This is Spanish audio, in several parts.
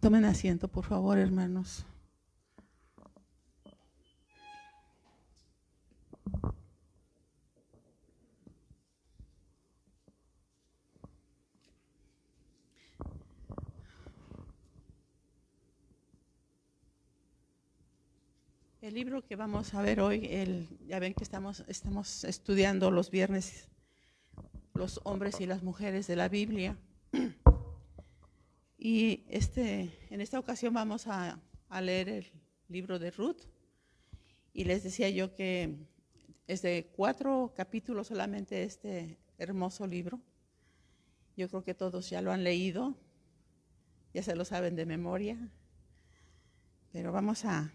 Tomen asiento, por favor, hermanos. El libro que vamos a ver hoy, ya ven que estamos estudiando los viernes los hombres y las mujeres de la Biblia. Y en esta ocasión vamos a leer el libro de Ruth. Y les decía yo que es de 4 capítulos solamente este hermoso libro. Yo creo que todos ya lo han leído, ya se lo saben de memoria. Pero vamos a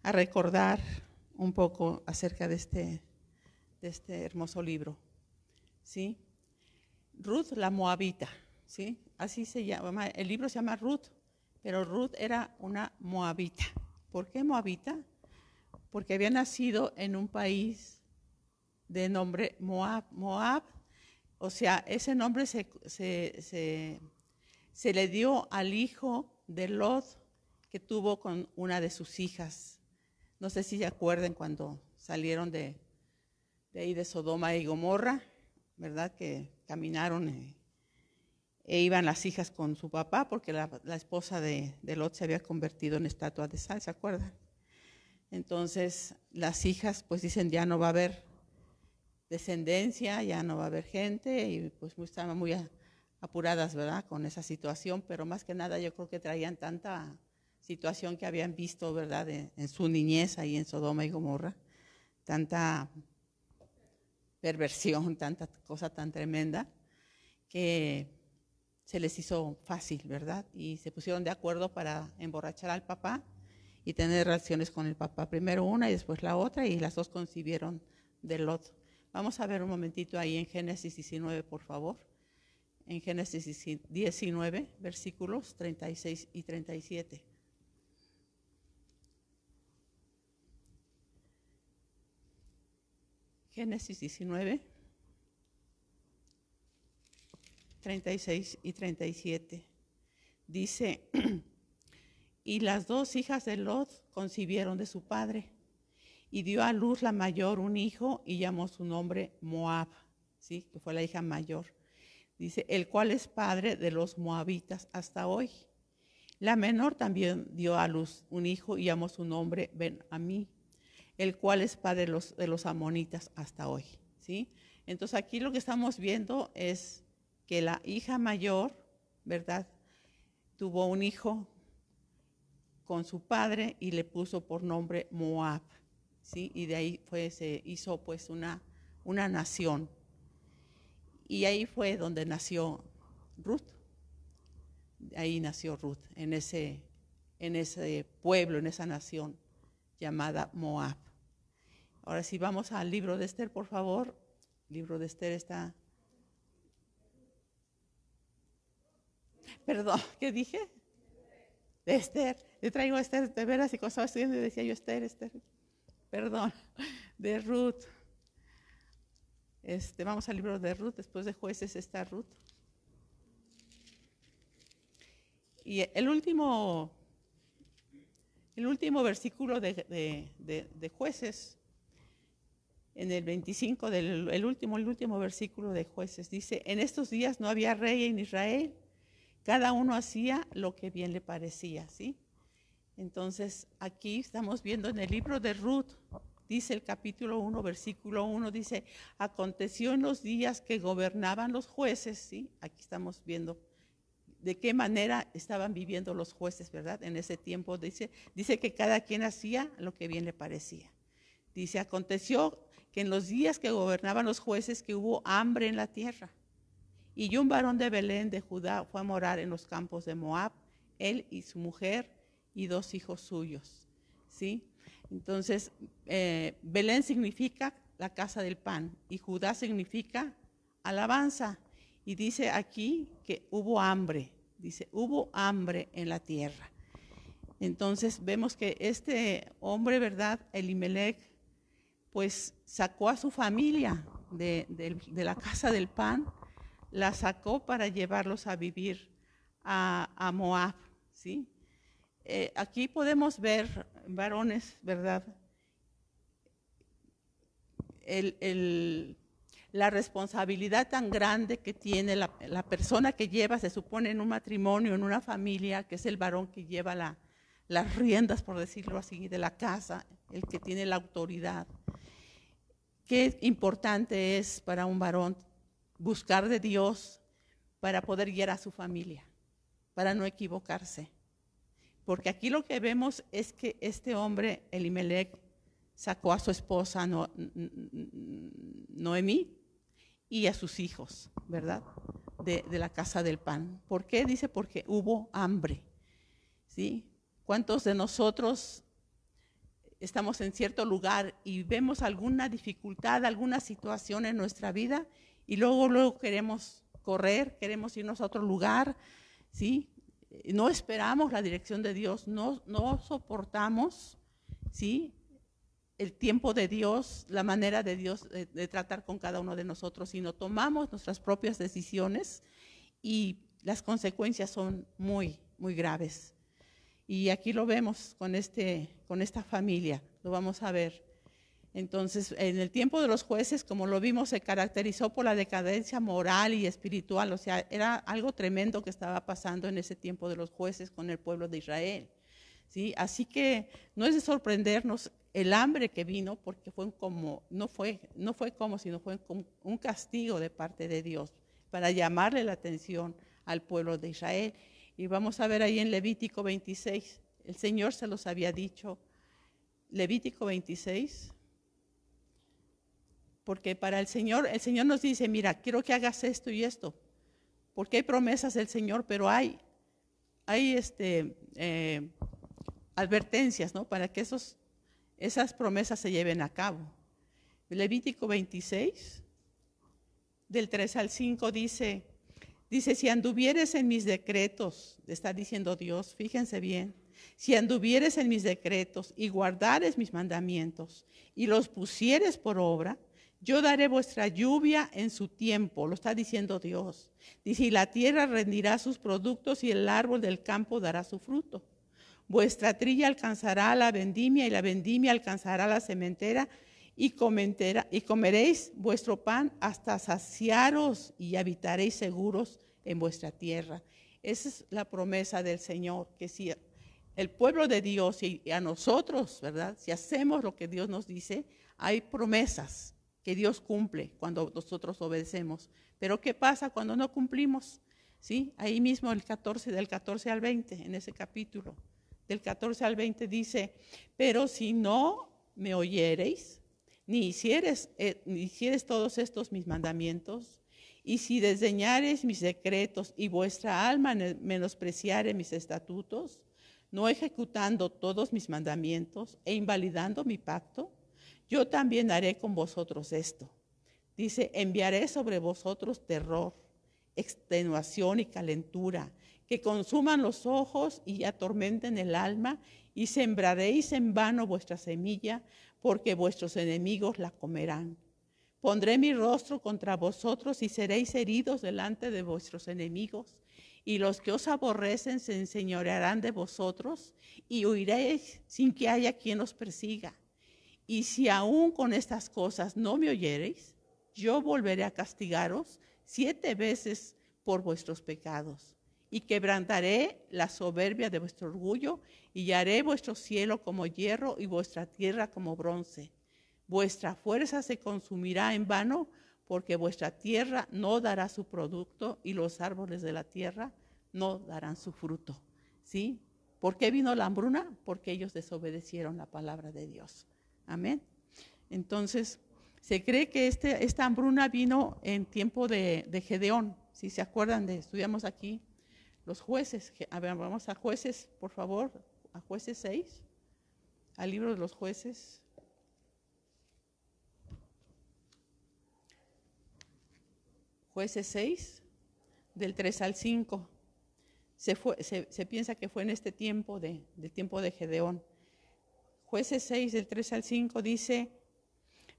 recordar un poco acerca de este hermoso libro, ¿sí? Ruth la Moabita, ¿sí? Así se llama, el libro se llama Ruth, pero Ruth era una moabita. ¿Por qué moabita? Porque había nacido en un país de nombre Moab. Moab, o sea, ese nombre se le dio al hijo de Lot que tuvo con una de sus hijas. No sé si se acuerdan cuando salieron de ahí de Sodoma y Gomorra, ¿verdad? Que caminaron e iban las hijas con su papá porque la esposa de Lot se había convertido en estatua de sal, ¿se acuerdan? Entonces las hijas pues dicen ya no va a haber descendencia, ya no va a haber gente y pues estaban muy apuradas, ¿verdad? Con esa situación, pero más que nada yo creo que traían tanta situación que habían visto, ¿verdad? En su niñez ahí en Sodoma y Gomorra, tanta perversión, tanta cosa tan tremenda, que se les hizo fácil, ¿verdad? Y se pusieron de acuerdo para emborrachar al papá y tener relaciones con el papá. Primero una y después la otra, y las dos concibieron de Lot. Vamos a ver un momentito ahí en Génesis 19, por favor. En Génesis 19, versículos 36 y 37. Génesis 19, 36 y 37. Dice, y las dos hijas de Lot concibieron de su padre, y dio a luz la mayor un hijo, y llamó su nombre Moab, ¿sí? Que fue la hija mayor. Dice, el cual es padre de los moabitas hasta hoy. La menor también dio a luz un hijo, y llamó su nombre Ben-Amí, el cual es padre de los amonitas hasta hoy, ¿sí? Entonces aquí lo que estamos viendo es que la hija mayor, ¿verdad? Tuvo un hijo con su padre y le puso por nombre Moab, ¿sí? Y de ahí se hizo pues una nación. Y ahí fue donde nació Ruth. Ahí nació Ruth, en ese pueblo, en esa nación llamada Moab. Ahora sí, vamos al libro de Esther, por favor. El libro de Esther está... Perdón, ¿qué dije? De Esther. Le traigo a Esther, de veras, y cuando estaba estudiando decía yo Esther. Perdón, de Ruth. Vamos al libro de Ruth, después de Jueces está Ruth. Y el último versículo de Jueces, en el 25, el último versículo de Jueces, dice, en estos días no había rey en Israel, cada uno hacía lo que bien le parecía, ¿sí? Entonces, aquí estamos viendo en el libro de Ruth, dice el capítulo 1, versículo 1, dice, aconteció en los días que gobernaban los jueces, ¿sí? Aquí estamos viendo de qué manera estaban viviendo los jueces, ¿verdad? En ese tiempo dice que cada quien hacía lo que bien le parecía. Dice, aconteció que en los días que gobernaban los jueces que hubo hambre en la tierra. Y un varón de Belén de Judá fue a morar en los campos de Moab, él y su mujer y 2 hijos suyos, ¿sí? Entonces, Belén significa la casa del pan y Judá significa alabanza. Y dice aquí que hubo hambre, dice, hubo hambre en la tierra. Entonces vemos que este hombre, ¿verdad? Elimelech, pues sacó a su familia de la casa del pan, la sacó para llevarlos a vivir a Moab, ¿sí? Aquí podemos ver varones, ¿verdad? La responsabilidad tan grande que tiene la persona que lleva, se supone, en un matrimonio, en una familia, que es el varón que lleva las riendas, por decirlo así, de la casa, el que tiene la autoridad. Qué importante es para un varón buscar de Dios para poder guiar a su familia, para no equivocarse. Porque aquí lo que vemos es que este hombre, Elimelech, sacó a su esposa Noemí y a sus hijos, ¿verdad? De la casa del pan. ¿Por qué? Dice, porque hubo hambre, ¿sí? ¿Cuántos de nosotros estamos en cierto lugar y vemos alguna dificultad, alguna situación en nuestra vida y luego queremos correr, queremos irnos a otro lugar, ¿sí? No esperamos la dirección de Dios, no soportamos, ¿sí?, el tiempo de Dios, la manera de Dios de tratar con cada uno de nosotros, sino tomamos nuestras propias decisiones y las consecuencias son muy, muy graves. Y aquí lo vemos con esta familia, lo vamos a ver. Entonces, en el tiempo de los jueces, como lo vimos, se caracterizó por la decadencia moral y espiritual, o sea, era algo tremendo que estaba pasando en ese tiempo de los jueces con el pueblo de Israel, ¿sí? Así que no es de sorprendernos el hambre que vino, porque no fue como, sino fue como un castigo de parte de Dios para llamarle la atención al pueblo de Israel. Y vamos a ver ahí en Levítico 26, el Señor se los había dicho, Levítico 26, porque para el Señor nos dice, mira, quiero que hagas esto y esto, porque hay promesas del Señor, pero hay advertencias, ¿no?, para que esas promesas se lleven a cabo. Levítico 26, del 3 al 5 dice, si anduvieres en mis decretos, está diciendo Dios, fíjense bien, si anduvieres en mis decretos y guardares mis mandamientos y los pusieres por obra, yo daré vuestra lluvia en su tiempo, lo está diciendo Dios. Dice, y la tierra rendirá sus productos y el árbol del campo dará su fruto. Vuestra trilla alcanzará la vendimia y la vendimia alcanzará la sementera y comeréis vuestro pan hasta saciaros y habitaréis seguros en vuestra tierra. Esa es la promesa del Señor, que si el pueblo de Dios y a nosotros, ¿verdad?, si hacemos lo que Dios nos dice, hay promesas que Dios cumple cuando nosotros obedecemos. Pero ¿qué pasa cuando no cumplimos? ¿Sí? Ahí mismo del 14 al 20, en ese capítulo. Del 14 al 20 dice, pero si no me oyereis, ni hicieres todos estos mis mandamientos, y si desdeñareis mis decretos y vuestra alma menospreciare mis estatutos, no ejecutando todos mis mandamientos e invalidando mi pacto, yo también haré con vosotros esto. Dice, enviaré sobre vosotros terror, extenuación y calentura, que consuman los ojos y atormenten el alma, y sembraréis en vano vuestra semilla, porque vuestros enemigos la comerán. Pondré mi rostro contra vosotros y seréis heridos delante de vuestros enemigos, y los que os aborrecen se enseñorearán de vosotros, y huiréis sin que haya quien os persiga. Y si aún con estas cosas no me oyereis, yo volveré a castigaros 7 veces por vuestros pecados, y quebrantaré la soberbia de vuestro orgullo, y haré vuestro cielo como hierro y vuestra tierra como bronce. Vuestra fuerza se consumirá en vano, porque vuestra tierra no dará su producto, y los árboles de la tierra no darán su fruto. ¿Sí? ¿Por qué vino la hambruna? Porque ellos desobedecieron la palabra de Dios. Amén. Entonces, se cree que esta hambruna vino en tiempo de Gedeón. Si se acuerdan, estudiamos aquí los jueces. A ver, vamos a Jueces, por favor, a Jueces 6, al libro de los Jueces. Jueces 6, del 3 al 5. Se piensa que fue en este tiempo del tiempo de Gedeón. Jueces 6, del 3 al 5 dice,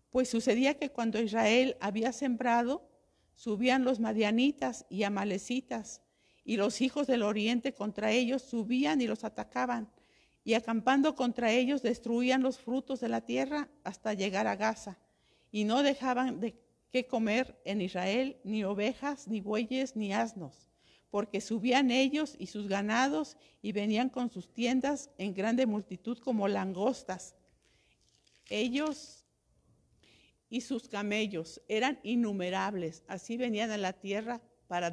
pues sucedía que cuando Israel había sembrado, subían los madianitas y amalecitas y los hijos del oriente contra ellos subían y los atacaban, y acampando contra ellos destruían los frutos de la tierra hasta llegar a Gaza, y no dejaban de qué comer en Israel, ni ovejas, ni bueyes, ni asnos, porque subían ellos y sus ganados, y venían con sus tiendas en grande multitud como langostas. Ellos y sus camellos eran innumerables, así venían a la tierra para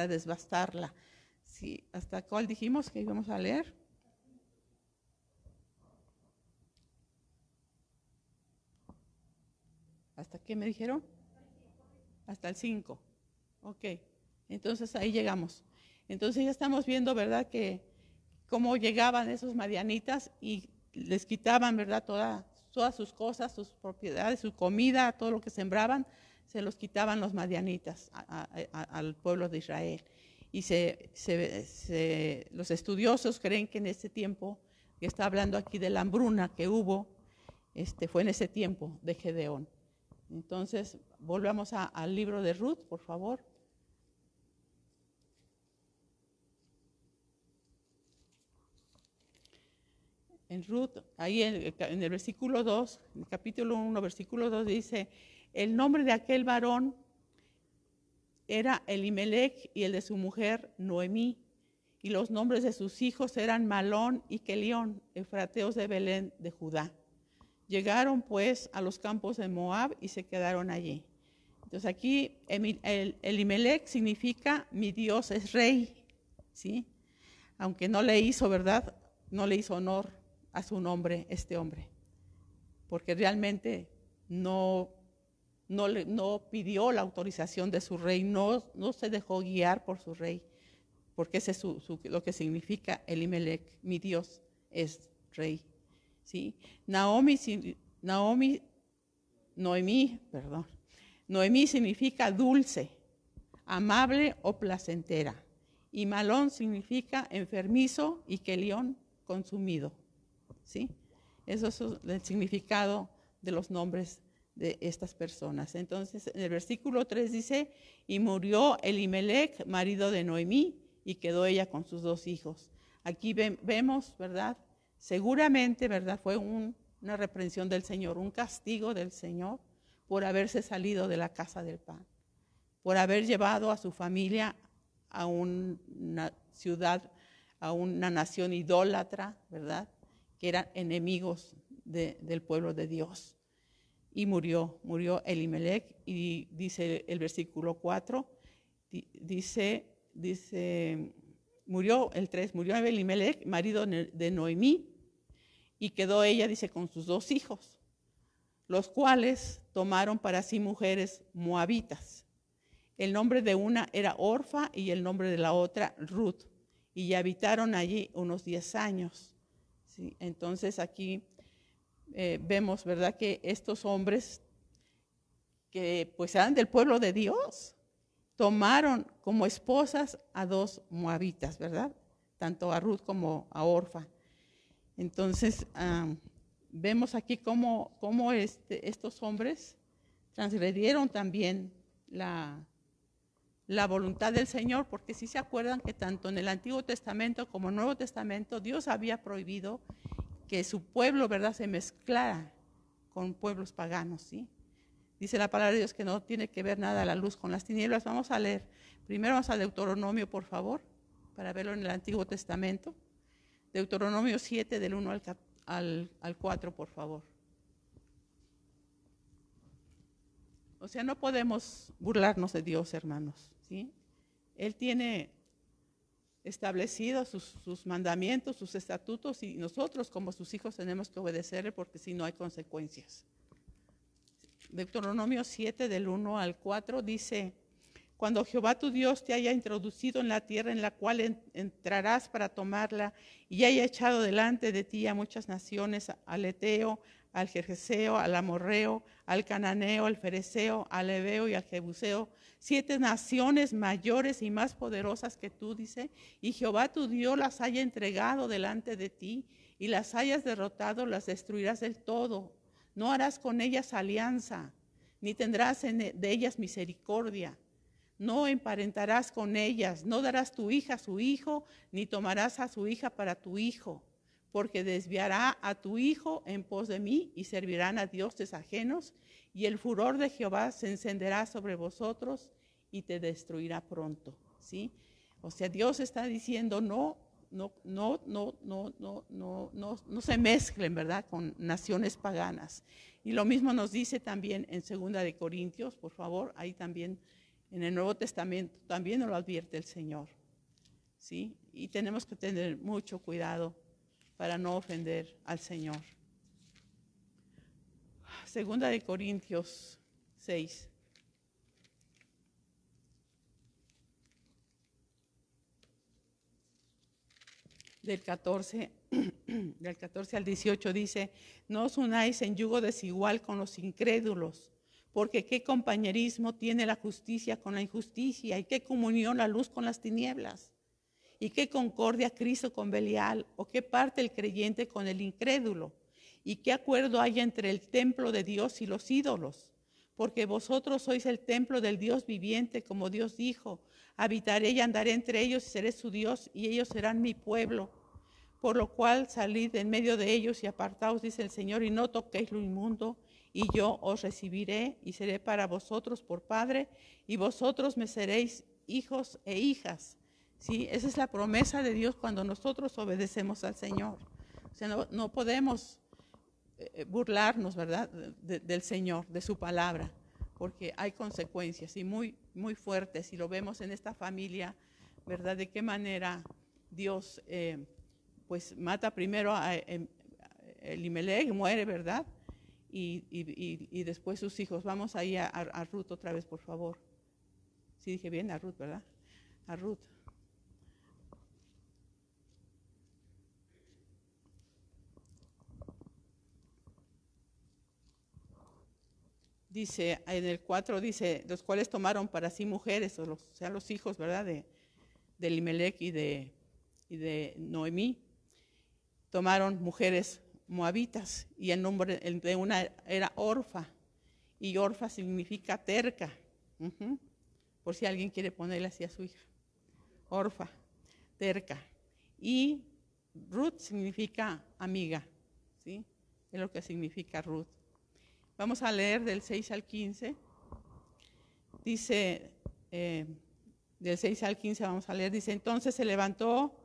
desbastarla. Sí, ¿hasta cuál dijimos que íbamos a leer? ¿Hasta qué me dijeron? Hasta el 5. Ok, entonces ahí llegamos. Entonces ya estamos viendo, ¿verdad?, que cómo llegaban esos madianitas y les quitaban, ¿verdad?, todas sus cosas, sus propiedades, su comida, todo lo que sembraban, se los quitaban los madianitas al pueblo de Israel. Y los estudiosos creen que en ese tiempo, que está hablando aquí de la hambruna que hubo, fue en ese tiempo de Gedeón. Entonces, volvamos al libro de Ruth, por favor. En Ruth, ahí en el versículo 2, en el capítulo 1, versículo 2, dice, el nombre de aquel varón era Elimelech y el de su mujer Noemí, y los nombres de sus hijos eran Malón y Kelión, efrateos de Belén de Judá. Llegaron pues a los campos de Moab y se quedaron allí. Entonces aquí Elimelech significa mi Dios es rey, ¿sí? Aunque no le hizo, ¿verdad?, no le hizo honor a su nombre este hombre, porque realmente no pidió la autorización de su rey, no se dejó guiar por su rey, porque ese es lo que significa Elimelech, mi Dios es rey. ¿Sí? Noemí significa dulce, amable o placentera. Y Malón significa enfermizo y Kelión consumido. ¿Sí? Eso es el significado de los nombres de estas personas. Entonces, en el versículo 3 dice, y murió Elimelech, marido de Noemí, y quedó ella con sus 2 hijos. Aquí vemos, ¿verdad? Seguramente, ¿verdad?, fue una reprensión del Señor, un castigo del Señor por haberse salido de la casa del pan, por haber llevado a su familia a una ciudad, a una nación idólatra, ¿verdad?, que eran enemigos del pueblo de Dios. Y murió Elimelech, y dice el versículo 4, dice murió el 3, murió Elimelech, marido de Noemí, y quedó ella, dice, con sus 2 hijos, los cuales tomaron para sí mujeres moabitas. El nombre de una era Orfa y el nombre de la otra Ruth, y habitaron allí unos 10 años. ¿Sí? Entonces aquí vemos, ¿verdad?, que estos hombres que pues eran del pueblo de Dios, tomaron como esposas a 2 moabitas, ¿verdad? Tanto a Ruth como a Orfa. Entonces, vemos aquí cómo estos hombres transgredieron también la voluntad del Señor, porque si se acuerdan que tanto en el Antiguo Testamento como en el Nuevo Testamento Dios había prohibido que su pueblo, ¿verdad?, se mezclara con pueblos paganos, ¿sí? Dice la palabra de Dios que no tiene que ver nada la luz con las tinieblas. Vamos a leer. Primero vamos a Deuteronomio, por favor, para verlo en el Antiguo Testamento. Deuteronomio 7, del 1 al 4, por favor. O sea, no podemos burlarnos de Dios, hermanos, ¿sí? Él tiene establecidos sus mandamientos, sus estatutos, y nosotros como sus hijos tenemos que obedecerle, porque si no hay consecuencias. Deuteronomio 7, del 1 al 4, dice, cuando Jehová tu Dios te haya introducido en la tierra en la cual entrarás para tomarla, y haya echado delante de ti a muchas naciones, al Eteo, al Gergeseo, al Amorreo, al Cananeo, al Fereceo, al Heveo y al Jebuseo, 7 naciones mayores y más poderosas que tú, dice, y Jehová tu Dios las haya entregado delante de ti, y las hayas derrotado, las destruirás del todo. No harás con ellas alianza, ni tendrás de ellas misericordia. no emparentarás con ellas, no darás tu hija a su hijo, ni tomarás a su hija para tu hijo, porque desviará a tu hijo en pos de mí y servirán a dioses ajenos, y el furor de Jehová se encenderá sobre vosotros y te destruirá pronto. ¿Sí? O sea, Dios está diciendo no se mezclen, ¿verdad?, con naciones paganas. Y lo mismo nos dice también en 2 de Corintios, por favor, ahí también en el Nuevo Testamento también nos lo advierte el Señor. ¿Sí? Y tenemos que tener mucho cuidado para no ofender al Señor. 2 de Corintios 6. Del 14 al 18 dice: no os unáis en yugo desigual con los incrédulos, porque qué compañerismo tiene la justicia con la injusticia, y qué comunión la luz con las tinieblas, y qué concordia Cristo con Belial, o qué parte el creyente con el incrédulo, y qué acuerdo hay entre el templo de Dios y los ídolos, porque vosotros sois el templo del Dios viviente, como Dios dijo: habitaré y andaré entre ellos y seré su Dios, y ellos serán mi pueblo. Por lo cual salid en medio de ellos y apartaos, dice el Señor, y no toquéis lo inmundo, y yo os recibiré y seré para vosotros por padre, y vosotros me seréis hijos e hijas. ¿Sí? Esa es la promesa de Dios cuando nosotros obedecemos al Señor. O sea, no podemos burlarnos, ¿verdad?, del Señor, de su palabra, porque hay consecuencias y muy, muy fuertes, y lo vemos en esta familia, ¿verdad?, de qué manera Dios pues mata primero a Elimelech, muere, ¿verdad? Y después sus hijos. Vamos ahí a Ruth otra vez, por favor. Sí dije bien, a Ruth, ¿verdad? A Ruth. Dice, en el 4 dice, los cuales tomaron para sí mujeres, o sea, los hijos, ¿verdad?, de Elimelech y de Noemí. Tomaron mujeres moabitas, y el nombre de una era Orfa, y Orfa significa terca. Por si alguien quiere ponerle así a su hija. Orfa, terca. Y Ruth significa amiga, ¿sí? Es lo que significa Ruth. Vamos a leer del 6 al 15. Dice, del 6 al 15 vamos a leer, dice: entonces se levantó,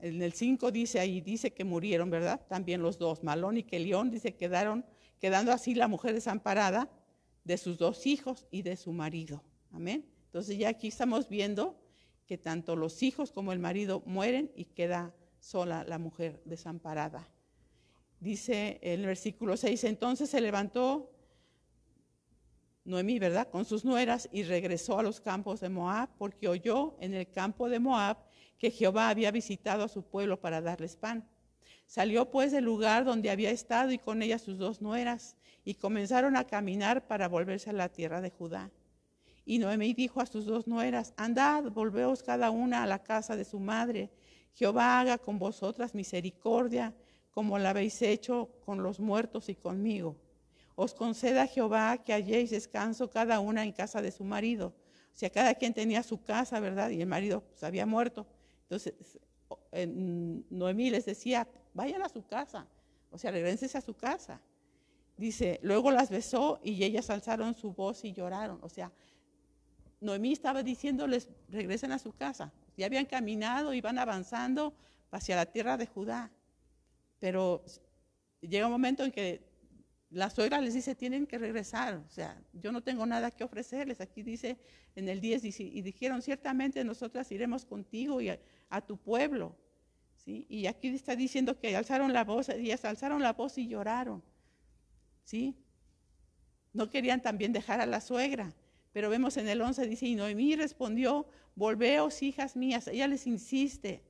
en el 5 dice ahí, dice que murieron, ¿verdad? También los dos, Malón y Kelión, dice, quedando así la mujer desamparada de sus dos hijos y de su marido. Amén. Entonces ya aquí estamos viendo que tanto los hijos como el marido mueren y queda sola la mujer desamparada. Dice en el versículo 6, entonces se levantó Noemí, ¿verdad?, con sus nueras, y regresó a los campos de Moab, porque oyó en el campo de Moab que Jehová había visitado a su pueblo para darles pan. Salió pues del lugar donde había estado, y con ella sus dos nueras, y comenzaron a caminar para volverse a la tierra de Judá. Y Noemí dijo a sus dos nueras: andad, volveos cada una a la casa de su madre. Jehová haga con vosotras misericordia, como la habéis hecho con los muertos y conmigo. Os conceda Jehová que halléis descanso cada una en casa de su marido. O sea, cada quien tenía su casa, ¿verdad? Y el marido pues había muerto. Entonces, Noemí les decía: vayan a su casa. O sea, regrésense a su casa. Dice, luego las besó y ellas alzaron su voz y lloraron. O sea, Noemí estaba diciéndoles: regresen a su casa. Ya habían caminado y van avanzando hacia la tierra de Judá. Pero llega un momento en que la suegra les dice: tienen que regresar, o sea, yo no tengo nada que ofrecerles. Aquí dice en el 10, y dijeron: ciertamente nosotras iremos contigo y a tu pueblo. ¿Sí? Y aquí está diciendo que alzaron la voz, ellas alzaron la voz y lloraron. ¿Sí? No querían también dejar a la suegra, pero vemos en el 11, dice: y Noemí respondió: volveos, hijas mías. Ella les insiste,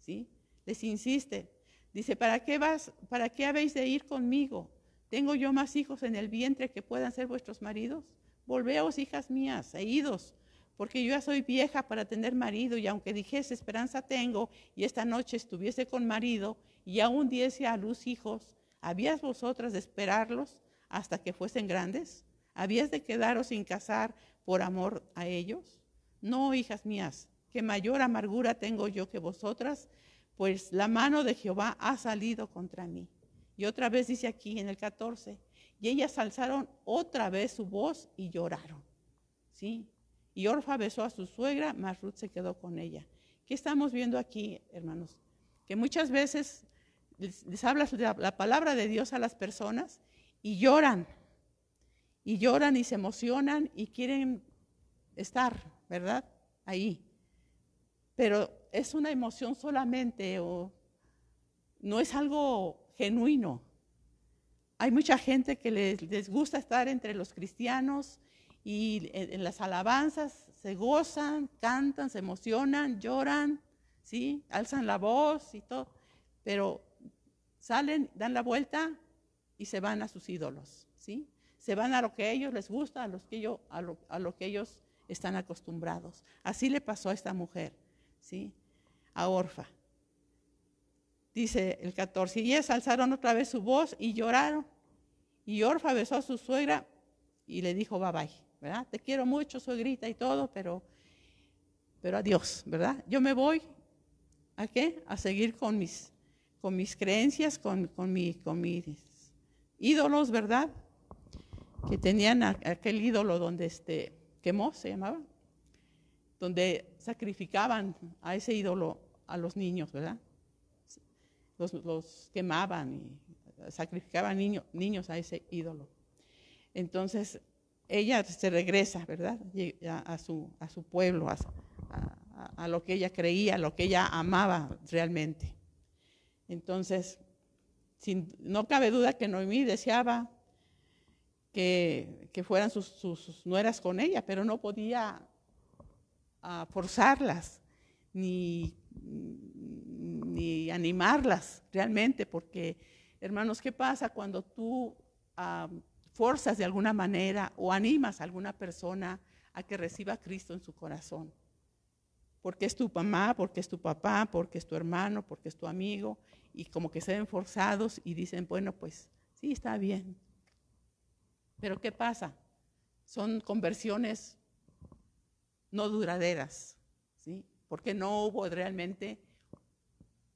¿sí? Les insiste. Dice: ¿para qué habéis de ir conmigo? ¿Tengo yo más hijos en el vientre que puedan ser vuestros maridos? Volveos, hijas mías, e idos, porque yo ya soy vieja para tener marido, y aunque dijese: esperanza tengo, y esta noche estuviese con marido, y aún diese a luz hijos, ¿habías vosotras de esperarlos hasta que fuesen grandes? ¿Habías de quedaros sin casar por amor a ellos? No, hijas mías, que mayor amargura tengo yo que vosotras, pues la mano de Jehová ha salido contra mí. Y otra vez dice aquí en el 14, y ellas alzaron otra vez su voz y lloraron. ¿Sí? Y Orfa besó a su suegra, mas Ruth se quedó con ella. ¿Qué estamos viendo aquí, hermanos? Que muchas veces les habla la palabra de Dios a las personas y lloran y se emocionan y quieren estar, ¿verdad? Ahí. Pero es una emoción solamente o no es algo genuino. Hay mucha gente que les gusta estar entre los cristianos y en las alabanzas se gozan, cantan, se emocionan, lloran, ¿sí? Alzan la voz y todo, pero salen, dan la vuelta y se van a sus ídolos, ¿sí? Se van a lo que a ellos les gusta, a lo que ellos están acostumbrados. Así le pasó a esta mujer, ¿sí? A Orfa. Dice el 14, y ellas alzaron otra vez su voz y lloraron. Y Orfa besó a su suegra y le dijo, bye bye, ¿verdad? Te quiero mucho, suegrita y todo, pero adiós, ¿verdad? Yo me voy, ¿a qué? A seguir con mis creencias, con mis ídolos, ¿verdad? Que tenían aquel ídolo donde quemó, se llamaba, donde sacrificaban a ese ídolo a los niños, ¿verdad? Los quemaban y sacrificaban niños a ese ídolo. Entonces, ella se regresa, ¿verdad? A su pueblo, a lo que ella creía, a lo que ella amaba realmente. Entonces, no cabe duda que Noemí deseaba que fueran sus nueras con ella, pero no podía forzarlas ni animarlas realmente, porque, hermanos, ¿qué pasa cuando tú forzas de alguna manera o animas a alguna persona a que reciba a Cristo en su corazón? Porque es tu mamá, porque es tu papá, porque es tu hermano, porque es tu amigo, y como que se ven forzados y dicen, bueno, pues sí, está bien. Pero ¿qué pasa? Son conversiones no duraderas, ¿sí? Porque no hubo realmente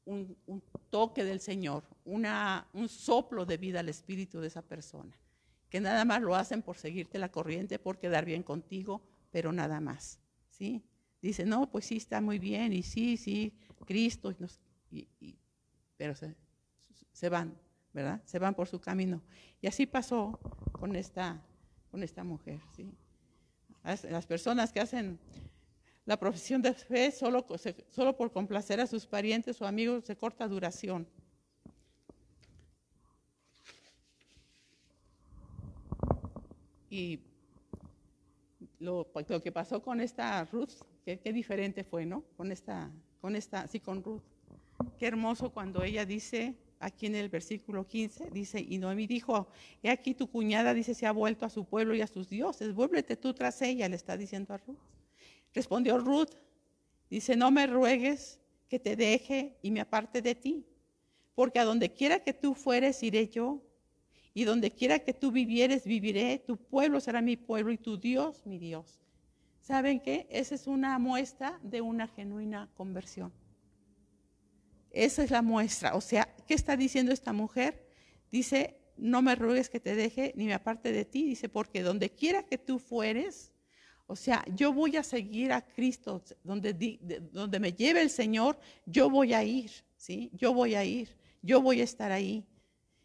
un toque del Señor, un soplo de vida al espíritu de esa persona, que nada más lo hacen por seguirte la corriente, por quedar bien contigo, pero nada más, ¿sí? Dice, no, pues sí, está muy bien, y sí, Cristo, pero se van, ¿verdad? Se van por su camino. Y así pasó con esta mujer, ¿sí? Las personas que hacen la profesión de fe solo por complacer a sus parientes o amigos de corta duración. Y lo que pasó con esta Ruth, qué diferente fue, ¿no? Con Ruth. Qué hermoso cuando ella dice, aquí en el versículo 15, dice, y Noemí dijo, he aquí tu cuñada, dice, se ha vuelto a su pueblo y a sus dioses, vuélvete tú tras ella, le está diciendo a Ruth. Respondió Ruth, dice, no me ruegues que te deje y me aparte de ti, porque a donde quiera que tú fueres, iré yo, y donde quiera que tú vivieres, viviré, tu pueblo será mi pueblo y tu Dios mi Dios. ¿Saben qué? Esa es una muestra de una genuina conversión. Esa es la muestra. O sea, ¿qué está diciendo esta mujer? Dice, no me ruegues que te deje ni me aparte de ti. Dice, porque donde quiera que tú fueres, o sea, yo voy a seguir a Cristo. Donde me lleve el Señor, yo voy a ir, ¿sí? Yo voy a ir, yo voy a estar ahí.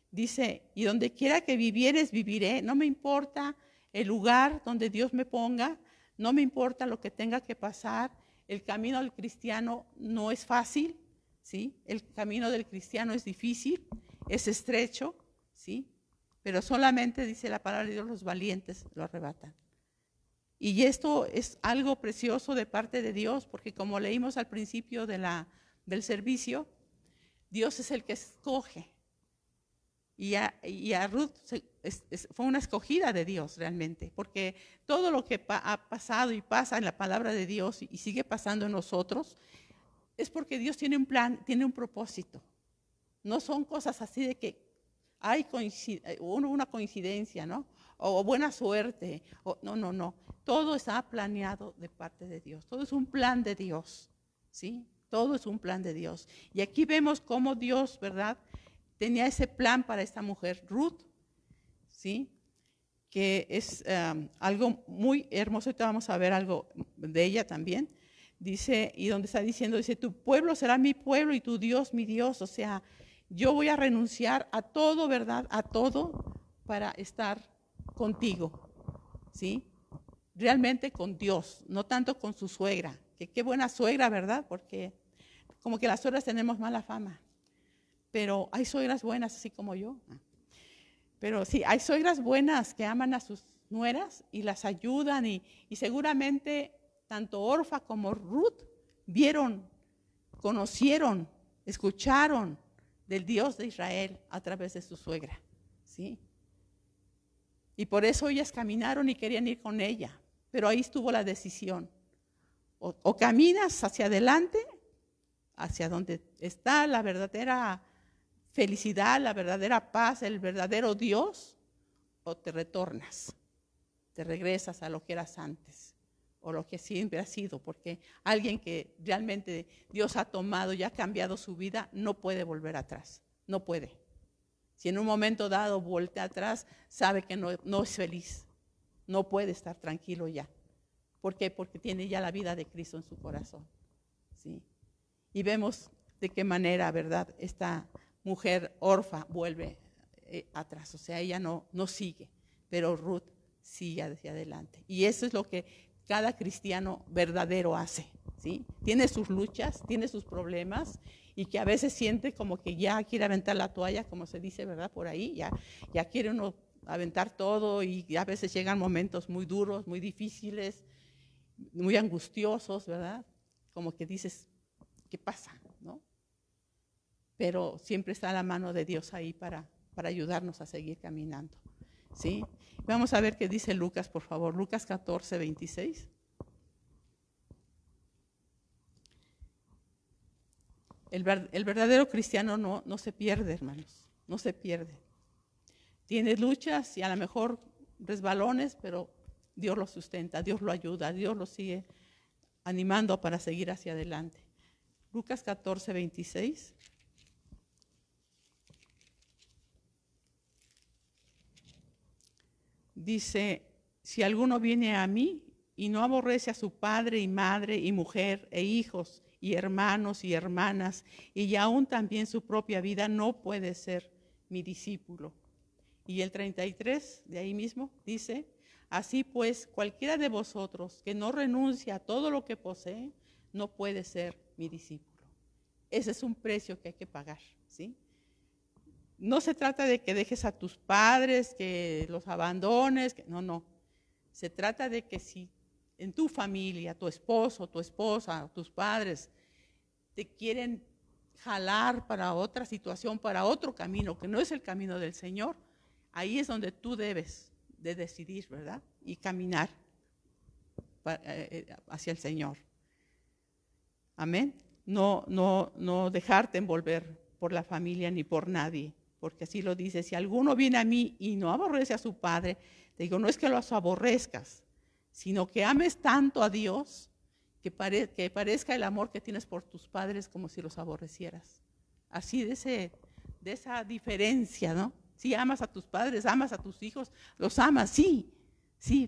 Dice, y donde quiera que vivieres, viviré. No me importa el lugar donde Dios me ponga, no me importa lo que tenga que pasar. El camino del cristiano no es fácil, ¿sí? El camino del cristiano es difícil, es estrecho, ¿sí? Pero solamente, dice la palabra de Dios, los valientes lo arrebatan. Y esto es algo precioso de parte de Dios, porque como leímos al principio del servicio, Dios es el que escoge. Y a Ruth fue una escogida de Dios realmente, porque todo lo que ha pasado y pasa en la palabra de Dios y sigue pasando en nosotros, es porque Dios tiene un plan, tiene un propósito. No son cosas así de que hay una coincidencia, ¿no? o buena suerte. No, no, no. Todo está planeado de parte de Dios. Todo es un plan de Dios, ¿sí? Todo es un plan de Dios. Y aquí vemos cómo Dios, ¿verdad?, tenía ese plan para esta mujer, Ruth, ¿sí? Que es algo muy hermoso. Ahorita vamos a ver algo de ella también. Dice, y donde está diciendo, dice, tu pueblo será mi pueblo y tu Dios mi Dios. O sea, yo voy a renunciar a todo, ¿verdad? A todo para estar contigo, ¿sí? Realmente con Dios, no tanto con su suegra. Que qué buena suegra, ¿verdad? Porque como que las suegras tenemos mala fama. Pero hay suegras buenas, así como yo. Pero sí, hay suegras buenas que aman a sus nueras y las ayudan y seguramente tanto Orfa como Ruth vieron, conocieron, escucharon del Dios de Israel a través de su suegra, ¿sí? Y por eso ellas caminaron y querían ir con ella, pero ahí estuvo la decisión. O caminas hacia adelante, hacia donde está la verdadera felicidad, la verdadera paz, el verdadero Dios, o te retornas, te regresas a lo que eras antes, o lo que siempre has sido, porque alguien que realmente Dios ha tomado y ha cambiado su vida, no puede volver atrás, no puede. Si en un momento dado voltea atrás, sabe que no es feliz, no puede estar tranquilo ya. ¿Por qué? Porque tiene ya la vida de Cristo en su corazón, ¿sí? Y vemos de qué manera, ¿verdad?, esta mujer Orfa vuelve atrás, o sea, ella no sigue, pero Ruth sigue hacia adelante. Y eso es lo que cada cristiano verdadero hace, ¿sí? Tiene sus luchas, tiene sus problemas y que a veces siente como que ya quiere aventar la toalla, como se dice, ¿verdad?, por ahí, ya quiere uno aventar todo y a veces llegan momentos muy duros, muy difíciles, muy angustiosos, ¿verdad? Como que dices, ¿qué pasa?, ¿no? Pero siempre está la mano de Dios ahí para ayudarnos a seguir caminando, ¿sí? Vamos a ver qué dice Lucas, por favor. Lucas 14, 26. El verdadero cristiano no se pierde, hermanos, no se pierde. Tiene luchas y a lo mejor resbalones, pero Dios lo sustenta, Dios lo ayuda, Dios lo sigue animando para seguir hacia adelante. Lucas 14, 26. Dice, si alguno viene a mí y no aborrece a su padre y madre y mujer e hijos y hermanos y hermanas y aún también su propia vida, no puede ser mi discípulo. Y el 33 de ahí mismo dice, así pues cualquiera de vosotros que no renuncia a todo lo que posee, no puede ser mi discípulo. Ese es un precio que hay que pagar, ¿sí? No se trata de que dejes a tus padres, que los abandones, no. Se trata de que si en tu familia, tu esposo, tu esposa, tus padres te quieren jalar para otra situación, para otro camino, que no es el camino del Señor, ahí es donde tú debes de decidir, ¿verdad? Y caminar hacia el Señor. Amén. No dejarte envolver por la familia ni por nadie. Porque así lo dice, si alguno viene a mí y no aborrece a su padre, te digo, no es que los aborrezcas, sino que ames tanto a Dios que parezca el amor que tienes por tus padres como si los aborrecieras. Así de esa diferencia, ¿no? Si amas a tus padres, amas a tus hijos, los amas, sí,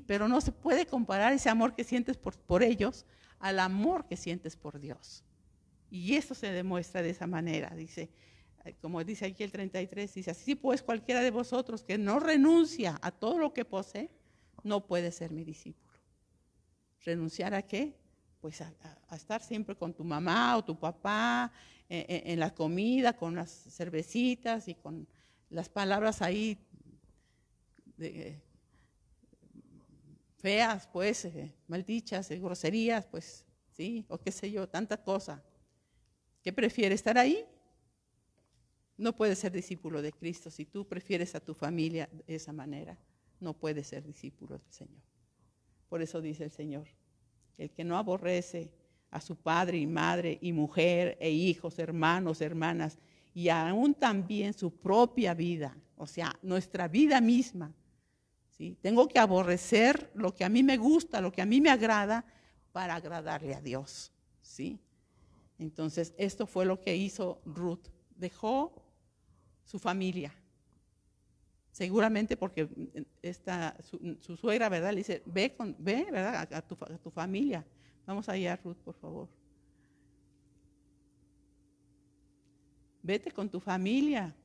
pero no se puede comparar ese amor que sientes por ellos al amor que sientes por Dios. Y eso se demuestra de esa manera, dice. Como dice aquí el 33, dice, así pues cualquiera de vosotros que no renuncia a todo lo que posee, no puede ser mi discípulo. ¿Renunciar a qué? Pues a estar siempre con tu mamá o tu papá, en la comida, con las cervecitas y con las palabras ahí feas, pues, maldichas, groserías, pues, sí, o qué sé yo, tanta cosa. ¿Qué prefiere, estar ahí? No puedes ser discípulo de Cristo. Si tú prefieres a tu familia de esa manera, no puedes ser discípulo del Señor. Por eso dice el Señor, el que no aborrece a su padre y madre y mujer e hijos, hermanos, hermanas, y aún también su propia vida, o sea, nuestra vida misma, ¿sí? Tengo que aborrecer lo que a mí me gusta, lo que a mí me agrada, para agradarle a Dios, ¿sí? Entonces, esto fue lo que hizo Ruth. Dejó su familia. Seguramente porque su suegra, ¿verdad? Le dice, ve, ¿verdad? A tu familia. Vamos allá, Ruth, por favor. Vete con tu familia.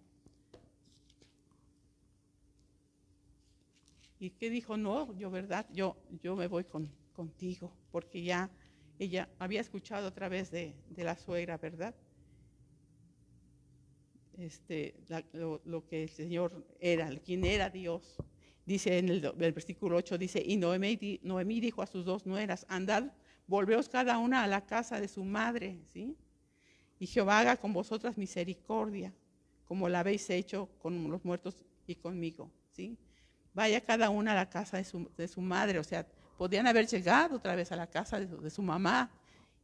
¿Y qué dijo? No, yo, ¿verdad? Yo me voy contigo, porque ya ella había escuchado a través de la suegra, ¿verdad? Lo que el Señor era, quién era Dios. Dice en el versículo 8, dice, y Noemí dijo a sus dos nueras, andad, volveos cada una a la casa de su madre, ¿sí? Y Jehová haga con vosotras misericordia, como la habéis hecho con los muertos y conmigo, ¿sí? Vaya cada una a la casa de su madre, o sea, podían haber llegado otra vez a la casa de su mamá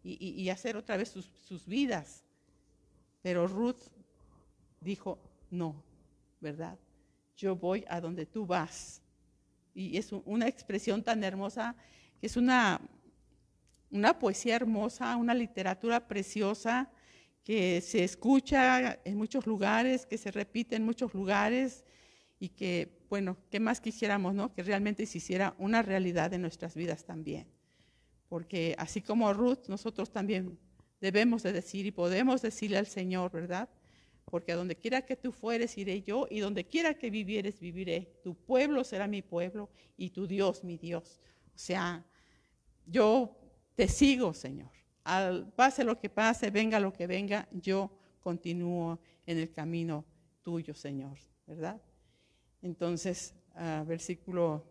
y hacer otra vez sus vidas. Pero Ruth dijo, no, ¿verdad? Yo voy a donde tú vas. Y es una expresión tan hermosa, que es una poesía hermosa, una literatura preciosa, que se escucha en muchos lugares, que se repite en muchos lugares, y que, bueno, ¿qué más quisiéramos, no? Que realmente se hiciera una realidad en nuestras vidas también. Porque así como Ruth, nosotros también debemos de decir y podemos decirle al Señor, ¿verdad? Porque a donde quiera que tú fueres, iré yo, y donde quiera que vivieres, viviré. Tu pueblo será mi pueblo, y tu Dios, mi Dios. O sea, yo te sigo, Señor. Pase lo que pase, venga lo que venga, yo continúo en el camino tuyo, Señor, ¿verdad? Entonces, versículo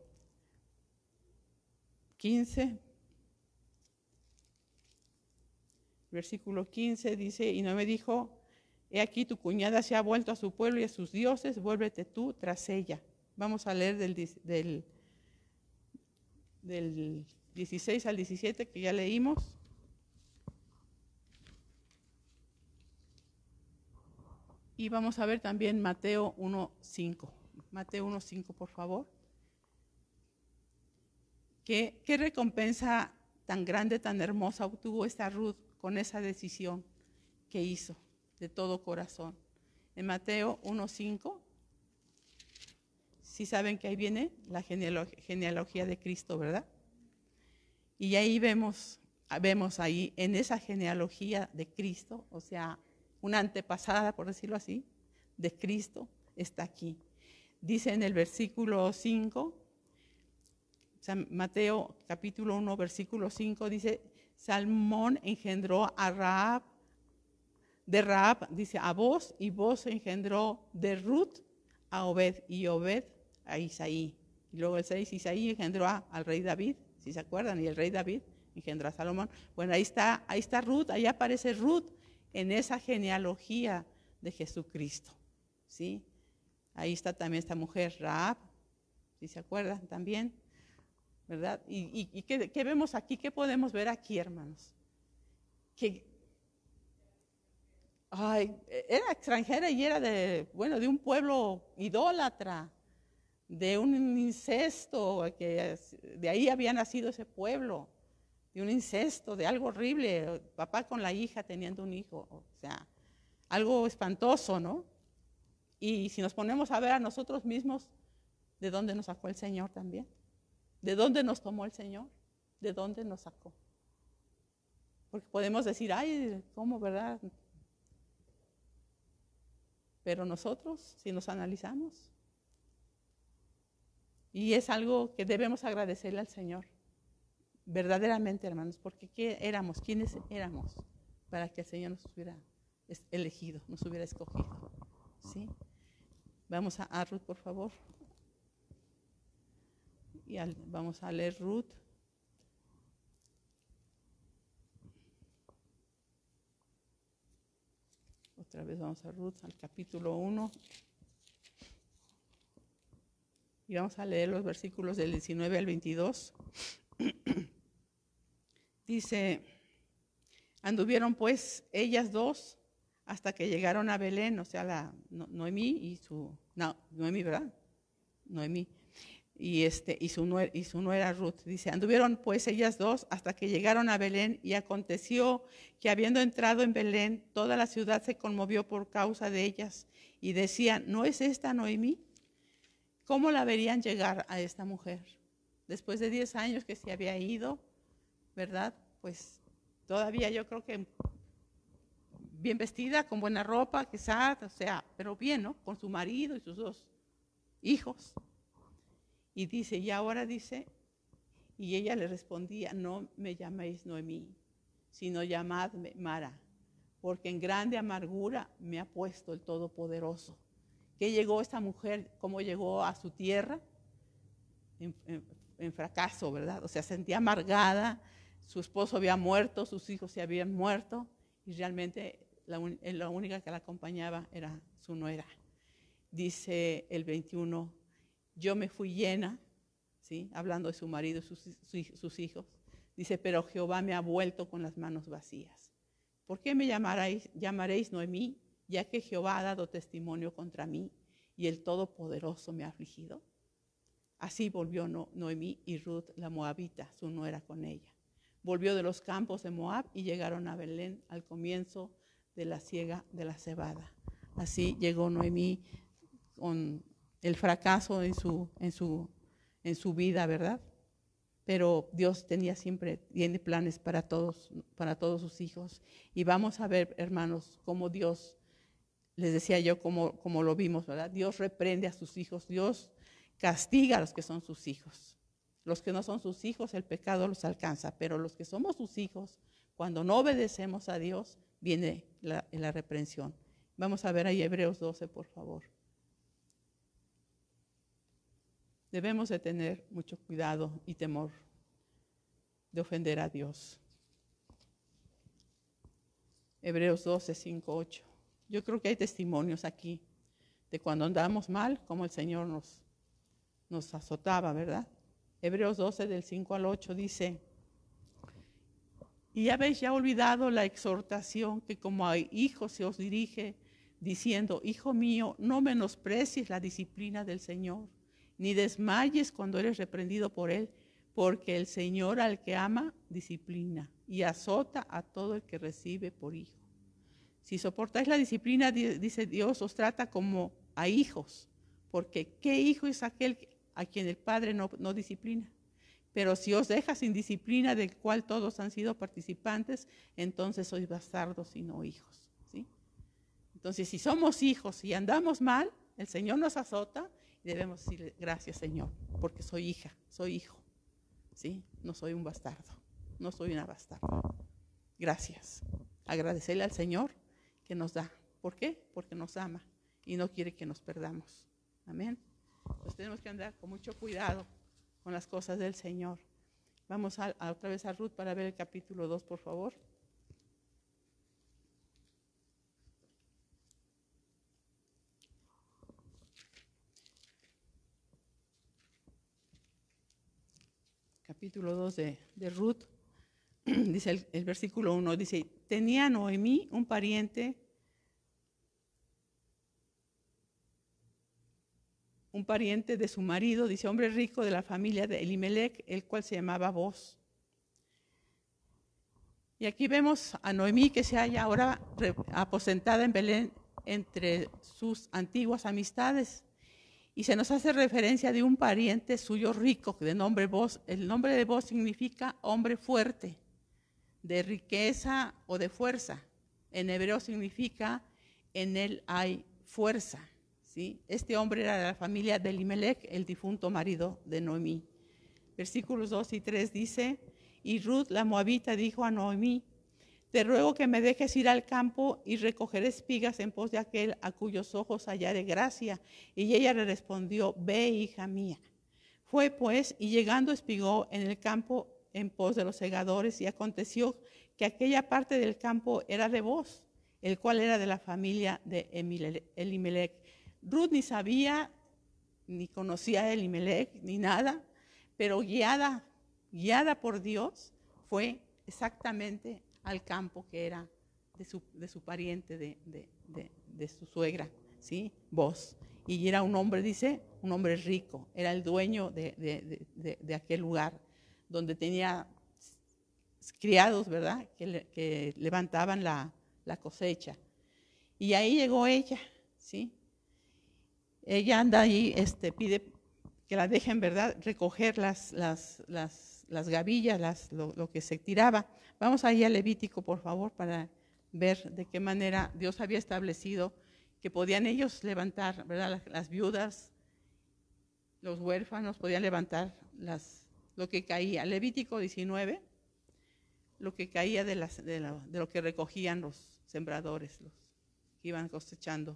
15. Versículo 15 dice, y Noemí dijo, he aquí tu cuñada se ha vuelto a su pueblo y a sus dioses, vuélvete tú tras ella. Vamos a leer del 16 al 17 que ya leímos. Y vamos a ver también Mateo 1:5. Mateo 1:5, por favor. ¿Qué recompensa tan grande, tan hermosa obtuvo esta Ruth con esa decisión que hizo de todo corazón? En Mateo 1:5, sí saben que ahí viene la genealogía de Cristo, ¿verdad? Y ahí vemos ahí en esa genealogía de Cristo, o sea, una antepasada, por decirlo así, de Cristo, está aquí. Dice en el versículo 5, Mateo capítulo 1, versículo 5, dice, Salmón engendró a Rahab, de Rahab, dice, a Boz, y Boz engendró de Ruth a Obed, y Obed a Isaí. Y luego el 6, Isaí engendró al rey David, si se acuerdan, y el rey David engendró a Salomón. Bueno, ahí está Ruth, ahí aparece Ruth en esa genealogía de Jesucristo, ¿sí? Ahí está también esta mujer, Rahab, si se acuerdan también, ¿verdad? ¿Y qué vemos aquí? ¿Qué podemos ver aquí, hermanos? Que era extranjera y era de un pueblo idólatra, de un incesto, que de ahí había nacido ese pueblo, de un incesto, de algo horrible, papá con la hija teniendo un hijo, o sea, algo espantoso, ¿no? Y si nos ponemos a ver a nosotros mismos, ¿de dónde nos sacó el Señor también? ¿De dónde nos tomó el Señor? ¿De dónde nos sacó? Porque podemos decir, ay, ¿cómo, verdad? Pero nosotros, si nos analizamos, y es algo que debemos agradecerle al Señor, verdaderamente, hermanos, porque ¿quiénes éramos para que el Señor nos hubiera elegido, nos hubiera escogido? ¿Sí? Vamos a Ruth, por favor. Y vamos a leer Ruth. Otra vez vamos a Ruth, al capítulo 1. Y vamos a leer los versículos del 19 al 22. Dice, anduvieron pues ellas dos hasta que llegaron a Belén, o sea, Noemí y Noemí, ¿verdad? Noemí. y su nuera Ruth. Dice, anduvieron pues ellas dos hasta que llegaron a Belén, y aconteció que habiendo entrado en Belén, toda la ciudad se conmovió por causa de ellas, y decían, ¿no es esta Noemí? ¿Cómo la verían llegar a esta mujer? Después de 10 años que se había ido, ¿verdad? Pues todavía yo creo que bien vestida, con buena ropa, quizás, o sea, pero bien, ¿no? Con su marido y sus 2 hijos. Y dice, y ahora dice, y ella le respondía, no me llaméis Noemí, sino llamadme Mara, porque en grande amargura me ha puesto el Todopoderoso. ¿Qué llegó esta mujer? ¿Cómo llegó a su tierra? En fracaso, ¿verdad? O sea, sentía amargada, su esposo había muerto, sus hijos se habían muerto, y realmente la única que la acompañaba era su nuera. Dice el 21, yo me fui llena, ¿sí? Hablando de su marido y sus hijos. Dice, pero Jehová me ha vuelto con las manos vacías. ¿Por qué me llamaréis Noemí, ya que Jehová ha dado testimonio contra mí y el Todopoderoso me ha afligido? Así volvió Noemí y Ruth la moabita, su nuera, con ella. Volvió de los campos de Moab y llegaron a Belén al comienzo de la siega de la cebada. Así llegó Noemí con el fracaso en su vida, ¿verdad? Pero Dios tiene planes para todos sus hijos. Y vamos a ver, hermanos, cómo Dios, les decía yo, como lo vimos, ¿verdad? Dios reprende a sus hijos, Dios castiga a los que son sus hijos. Los que no son sus hijos, el pecado los alcanza, pero los que somos sus hijos, cuando no obedecemos a Dios, viene la reprensión. Vamos a ver ahí Hebreos 12, por favor. Debemos de tener mucho cuidado y temor de ofender a Dios. Hebreos 12, 5, 8. Yo creo que hay testimonios aquí de cuando andamos mal, como el Señor nos azotaba, ¿verdad? Hebreos 12, del 5 al 8 dice, y habéis ya olvidado la exhortación que como a hijos se os dirige, diciendo, hijo mío, no menosprecies la disciplina del Señor, ni desmayes cuando eres reprendido por Él, porque el Señor al que ama, disciplina, y azota a todo el que recibe por hijo. Si soportáis la disciplina, dice Dios, os trata como a hijos, porque ¿qué hijo es aquel a quien el Padre no disciplina? Pero si os deja sin disciplina, del cual todos han sido participantes, entonces sois bastardos y no hijos, ¿sí? Entonces, si somos hijos y andamos mal, el Señor nos azota y debemos decirle, gracias, Señor, porque soy hija, soy hijo, ¿sí? No soy un bastardo, no soy una bastarda. Gracias. Agradecerle al Señor que nos da. ¿Por qué? Porque nos ama y no quiere que nos perdamos. Amén. Entonces tenemos que andar con mucho cuidado con las cosas del Señor. Vamos otra vez a Ruth para ver el capítulo 2, por favor. Capítulo 2 de Ruth. Dice el versículo 1, dice, tenía Noemí un pariente de su marido, dice, hombre rico de la familia de Elimelech, el cual se llamaba Boz. Y aquí vemos a Noemí que se halla ahora aposentada en Belén entre sus antiguas amistades. Y se nos hace referencia de un pariente suyo rico de nombre Boz. El nombre de Boz significa hombre fuerte, de riqueza o de fuerza. En hebreo significa en él hay fuerza. ¿Sí? Este hombre era de la familia de Elimelech, el difunto marido de Noemí. Versículos 2 y 3 dice, y Ruth la moabita dijo a Noemí, te ruego que me dejes ir al campo y recoger espigas en pos de aquel a cuyos ojos hallaré gracia. Y ella le respondió, ve, hija mía. Fue pues, y llegando espigó en el campo en pos de los segadores, y aconteció que aquella parte del campo era de Boz, el cual era de la familia de Elimelech. Ruth ni sabía, ni conocía a Elimelech, ni nada, pero guiada por Dios, fue exactamente al campo que era de su pariente, de su suegra, ¿sí? Boz. y era un hombre, dice, un hombre rico, era el dueño de aquel lugar, donde tenía criados, ¿verdad?, que levantaban la cosecha. Y ahí llegó ella, ¿sí? Ella anda ahí, pide que la dejen, ¿verdad?, recoger las gavillas, lo que se tiraba. Vamos ahí a Levítico, por favor, para ver de qué manera Dios había establecido que podían ellos levantar, ¿verdad?, las viudas, los huérfanos, podían levantar lo que caía. Levítico 19, lo que caía de lo que recogían los sembradores, los que iban cosechando.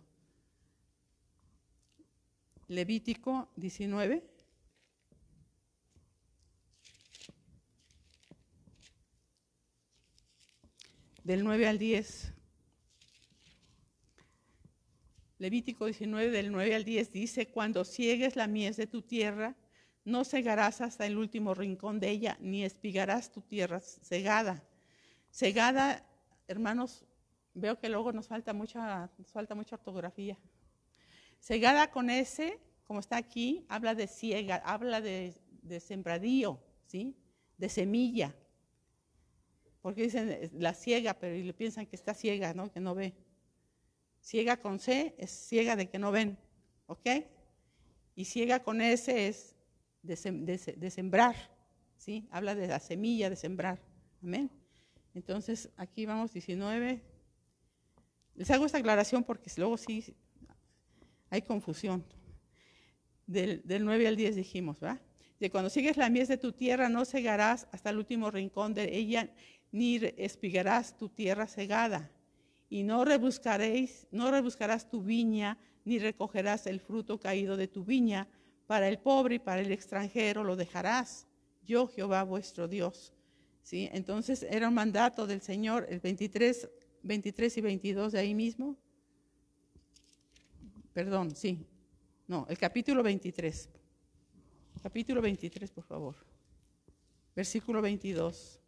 Levítico 19. Del 9 al 10. Levítico 19, del 9 al 10 dice: cuando ciegues la mies de tu tierra, no segarás hasta el último rincón de ella, ni espigarás tu tierra cegada. Cegada, hermanos, veo que luego nos falta mucha ortografía. Cegada con S, como está aquí, habla de ciega, habla de sembradío, ¿sí?, de semilla. Porque dicen la ciega, pero le piensan que está ciega, ¿no?, que no ve. Ciega con C es ciega de que no ven, ¿ok? Y ciega con S es de sembrar, ¿sí? Habla de la semilla de sembrar, amén. Entonces, aquí vamos 19. Les hago esta aclaración porque luego sí hay confusión. Del 9 al 10 dijimos, ¿verdad? De cuando sigues la mies de tu tierra, no cegarás hasta el último rincón de ella, ni espigarás tu tierra cegada. Y no rebuscarás tu viña, ni recogerás el fruto caído de tu viña. Para el pobre y para el extranjero lo dejarás. Yo, Jehová, vuestro Dios. ¿Sí? Entonces era un mandato del Señor, el 23 y 22 de ahí mismo. Perdón, sí. No, el capítulo 23. Capítulo 23, por favor. Versículo 22.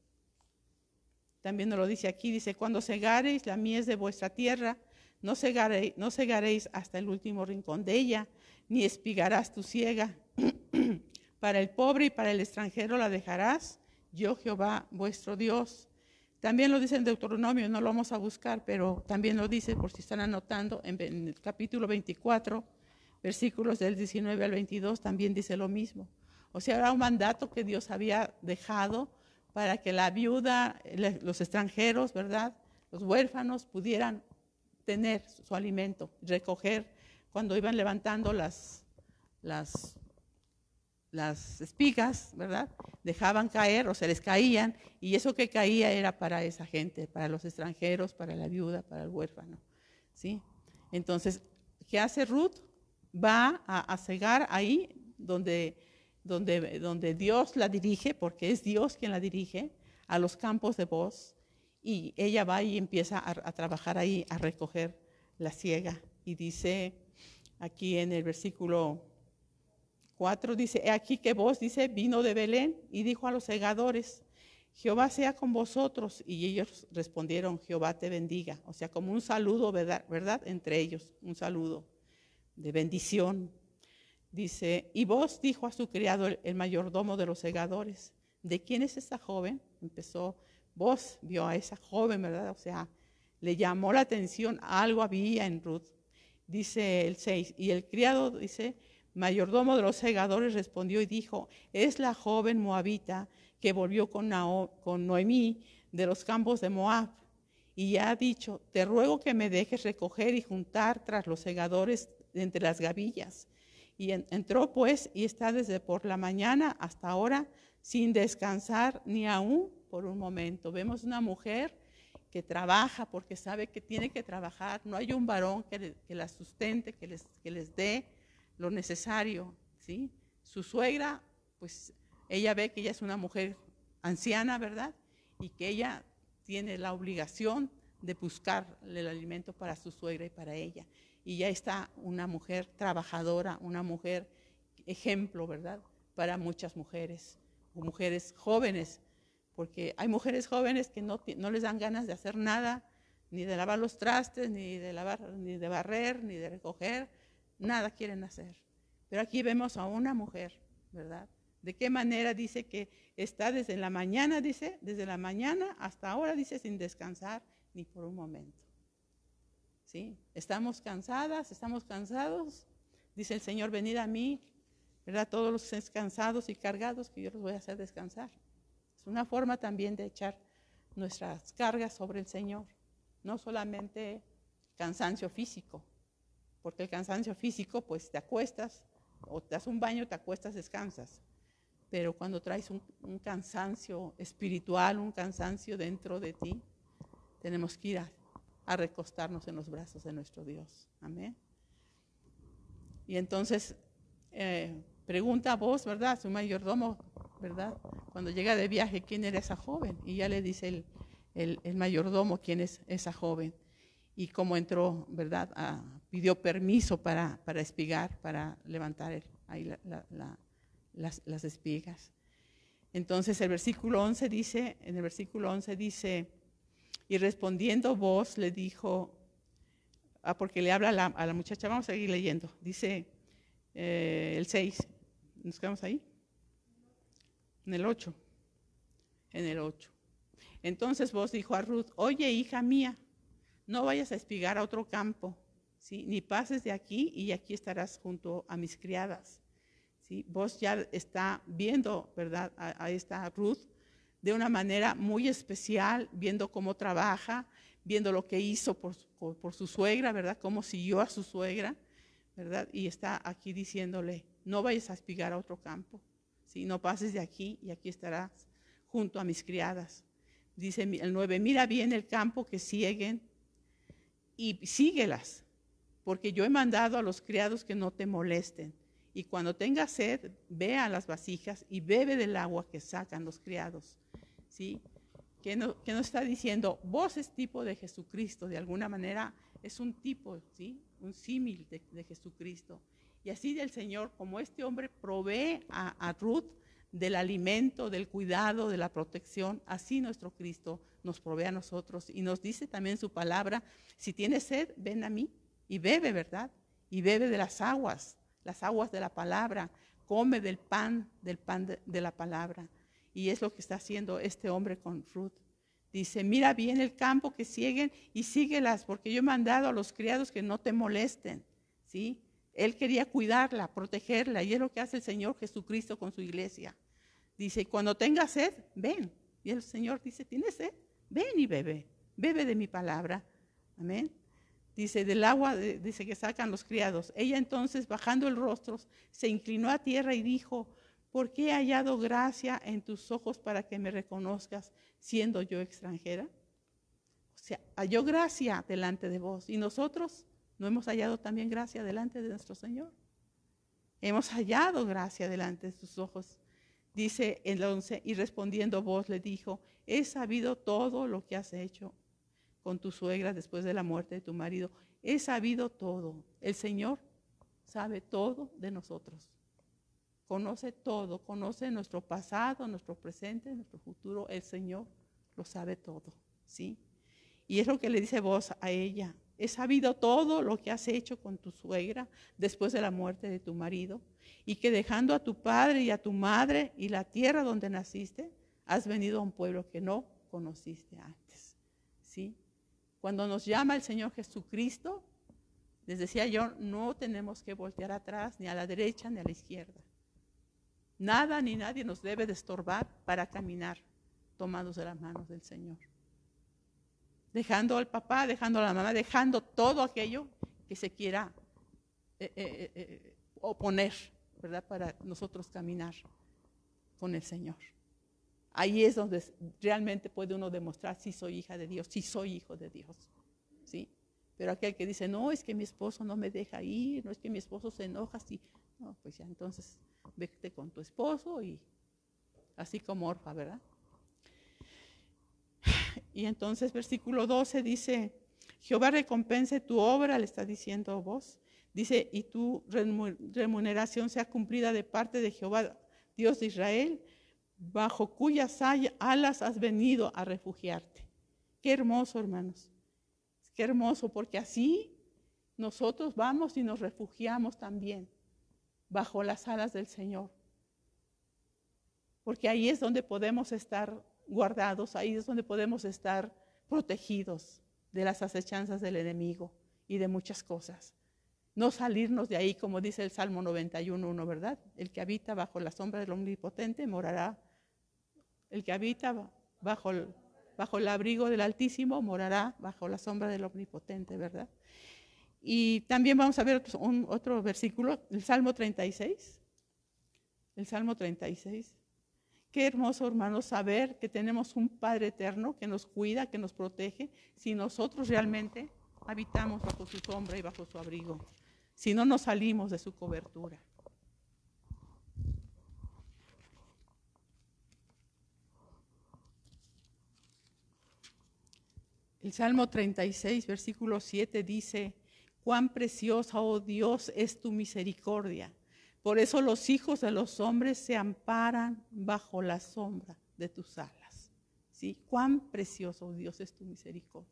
También nos lo dice aquí, dice: cuando segareis la mies de vuestra tierra, no segaréis hasta el último rincón de ella, ni espigarás tu siega. Para el pobre y para el extranjero la dejarás, yo Jehová vuestro Dios. También lo dice en Deuteronomio, no lo vamos a buscar, pero también lo dice, por si están anotando, en el capítulo 24, versículos del 19 al 22, también dice lo mismo. O sea, era un mandato que Dios había dejado para que la viuda, los extranjeros, ¿verdad?, los huérfanos pudieran tener su alimento, recoger cuando iban levantando las espigas, ¿verdad?, dejaban caer o se les caían, y eso que caía era para esa gente, para los extranjeros, para la viuda, para el huérfano, ¿sí? Entonces, ¿qué hace Ruth? Va a cegar ahí donde Dios la dirige, porque es Dios quien la dirige, a los campos de Booz, y ella va y empieza a trabajar ahí, a recoger la siega. Y dice aquí en el versículo 4, dice: he aquí que Booz, dice, vino de Belén y dijo a los segadores: Jehová sea con vosotros. Y ellos respondieron: Jehová te bendiga. O sea, como un saludo, ¿verdad? Entre ellos, un saludo de bendición. Dice: y Booz dijo a su criado, el mayordomo de los segadores: ¿de quién es esta joven? Empezó Booz, vio a esa joven, ¿verdad? O sea, le llamó la atención, algo había en Ruth. Dice el 6, y el criado, dice, mayordomo de los segadores, respondió y dijo: es la joven moabita que volvió con Noemí de los campos de Moab. Y ha dicho: te ruego que me dejes recoger y juntar tras los segadores entre las gavillas. Y entró pues y está desde por la mañana hasta ahora sin descansar ni aún por un momento. Vemos una mujer que trabaja porque sabe que tiene que trabajar. No hay un varón que la sustente, que les dé lo necesario, ¿sí? Su suegra, pues ella ve que ella es una mujer anciana, ¿verdad? Y que ella tiene la obligación de buscarle el alimento para su suegra y para ella. Y ya está una mujer trabajadora, una mujer ejemplo, ¿verdad?, para muchas mujeres, o mujeres jóvenes, porque hay mujeres jóvenes que no les dan ganas de hacer nada, ni de lavar los trastes, ni de barrer, ni de recoger, nada quieren hacer. Pero aquí vemos a una mujer, ¿verdad? ¿De qué manera dice que está desde la mañana, dice, desde la mañana hasta ahora, dice, sin descansar ni por un momento? ¿Sí? Estamos cansadas, estamos cansados. Dice el Señor, venid a mí, ¿verdad? Todos los que estén cansados y cargados, que yo los voy a hacer descansar. Es una forma también de echar nuestras cargas sobre el Señor. No solamente cansancio físico, porque el cansancio físico, pues te acuestas, o te das un baño, te acuestas, descansas. Pero cuando traes un cansancio espiritual, un cansancio dentro de ti, tenemos que ir a recostarnos en los brazos de nuestro Dios. Amén. Y entonces, pregunta a vos, ¿verdad? Su mayordomo, ¿verdad? Cuando llega de viaje, ¿quién era esa joven? Y ya le dice el mayordomo quién es esa joven. Y cómo entró, ¿verdad? Pidió permiso para espigar, para levantar ahí las espigas. Entonces el versículo 11 dice, en el versículo 11 dice, y respondiendo vos le dijo, porque le habla a la muchacha, vamos a seguir leyendo, dice el 6, ¿nos quedamos ahí? En el 8, en el 8. Entonces vos dijo a Ruth, oye hija mía, no vayas a espigar a otro campo, ¿sí? Ni pases de aquí y aquí estarás junto a mis criadas. ¿Sí? Vos ya está viendo, ¿verdad? A esta Ruth de una manera muy especial, viendo cómo trabaja, viendo lo que hizo por su suegra, ¿verdad? Cómo siguió a su suegra, ¿verdad? Y está aquí diciéndole, no vayas a espigar a otro campo, ¿sí? No pases de aquí y aquí estarás junto a mis criadas. Dice el 9, mira bien el campo que siguen y síguelas, porque yo he mandado a los criados que no te molesten. Y cuando tengas sed, ve a las vasijas y bebe del agua que sacan los criados. ¿Sí? ¿Qué nos está diciendo? Vos es tipo de Jesucristo, de alguna manera es un tipo, ¿sí? Un símil de Jesucristo. Y así del Señor, como este hombre provee a Ruth del alimento, del cuidado, de la protección, así nuestro Cristo nos provee a nosotros. Y nos dice también su palabra, si tienes sed, ven a mí y bebe, ¿verdad? Y bebe de las aguas de la palabra, come del pan de la palabra. Y es lo que está haciendo este hombre con Ruth. Dice, mira bien el campo que siguen y síguelas, porque yo he mandado a los criados que no te molesten. ¿Sí? Él quería cuidarla, protegerla, y es lo que hace el Señor Jesucristo con su iglesia. Dice, cuando tengas sed, ven. Y el Señor dice, ¿tienes sed? Ven y bebe de mi palabra. Amén. Dice, del agua, dice que sacan los criados. Ella entonces, bajando el rostro, se inclinó a tierra y dijo, ¿por qué he hallado gracia en tus ojos para que me reconozcas siendo yo extranjera? O sea, halló gracia delante de vos. ¿Y nosotros no hemos hallado también gracia delante de nuestro Señor? Hemos hallado gracia delante de sus ojos. Dice el 11, y respondiendo vos le dijo, he sabido todo lo que has hecho con tu suegra después de la muerte de tu marido. He sabido todo. El Señor sabe todo de nosotros. Conoce todo, conoce nuestro pasado, nuestro presente, nuestro futuro. El Señor lo sabe todo, ¿sí? Y es lo que le dice vos a ella. He sabido todo lo que has hecho con tu suegra después de la muerte de tu marido, y que dejando a tu padre y a tu madre y la tierra donde naciste, has venido a un pueblo que no conociste antes, ¿sí? Cuando nos llama el Señor Jesucristo, les decía yo, no tenemos que voltear atrás, ni a la derecha ni a la izquierda. Nada ni nadie nos debe de estorbar para caminar tomados de las manos del Señor. Dejando al papá, dejando a la mamá, dejando todo aquello que se quiera oponer, ¿verdad? Para nosotros caminar con el Señor. Ahí es donde realmente puede uno demostrar si soy hija de Dios, si soy hijo de Dios, ¿sí? Pero aquel que dice, no, es que mi esposo no me deja ir, no es que mi esposo se enoja, sí. No, pues ya entonces vete con tu esposo y así como Orfa, ¿verdad? Y entonces versículo 12 dice, Jehová recompense tu obra, le está diciendo vos. Dice, y tu remuneración sea cumplida de parte de Jehová, Dios de Israel, bajo cuyas alas has venido a refugiarte. Qué hermoso, hermanos. Qué hermoso, porque así nosotros vamos y nos refugiamos también bajo las alas del Señor. Porque ahí es donde podemos estar guardados, ahí es donde podemos estar protegidos de las acechanzas del enemigo y de muchas cosas. No salirnos de ahí, como dice el Salmo 91:1, ¿verdad? El que habita bajo la sombra del Omnipotente morará. El que habita bajo el abrigo del Altísimo morará bajo la sombra del Omnipotente, ¿verdad? Y también vamos a ver otro versículo, el Salmo 36. El Salmo 36. Qué hermoso, hermanos, saber que tenemos un Padre eterno que nos cuida, que nos protege, si nosotros realmente habitamos bajo su sombra y bajo su abrigo, si no nos salimos de su cobertura. El Salmo 36, versículo 7 dice: cuán preciosa, oh Dios, es tu misericordia. Por eso los hijos de los hombres se amparan bajo la sombra de tus alas. ¿Sí? Cuán precioso, oh Dios, es tu misericordia.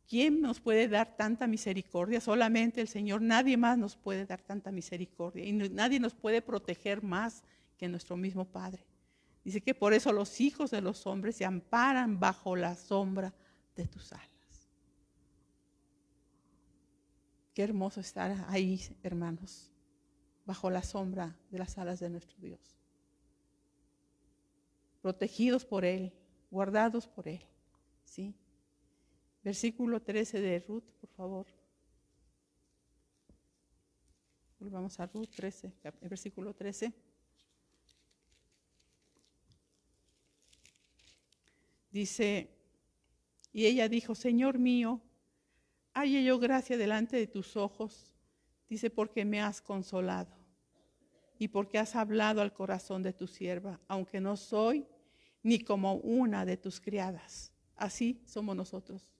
¿Quién nos puede dar tanta misericordia? Solamente el Señor. Nadie más nos puede dar tanta misericordia. Y nadie nos puede proteger más que nuestro mismo Padre. Dice que por eso los hijos de los hombres se amparan bajo la sombra de tus alas. Qué hermoso estar ahí, hermanos, bajo la sombra de las alas de nuestro Dios. Protegidos por Él, guardados por Él. ¿Sí? Versículo 13 de Ruth, por favor. Volvamos a Ruth 13, versículo 13. Dice, y ella dijo: Señor mío, halle yo gracia delante de tus ojos. Dice, porque me has consolado y porque has hablado al corazón de tu sierva, aunque no soy ni como una de tus criadas. Así somos nosotros.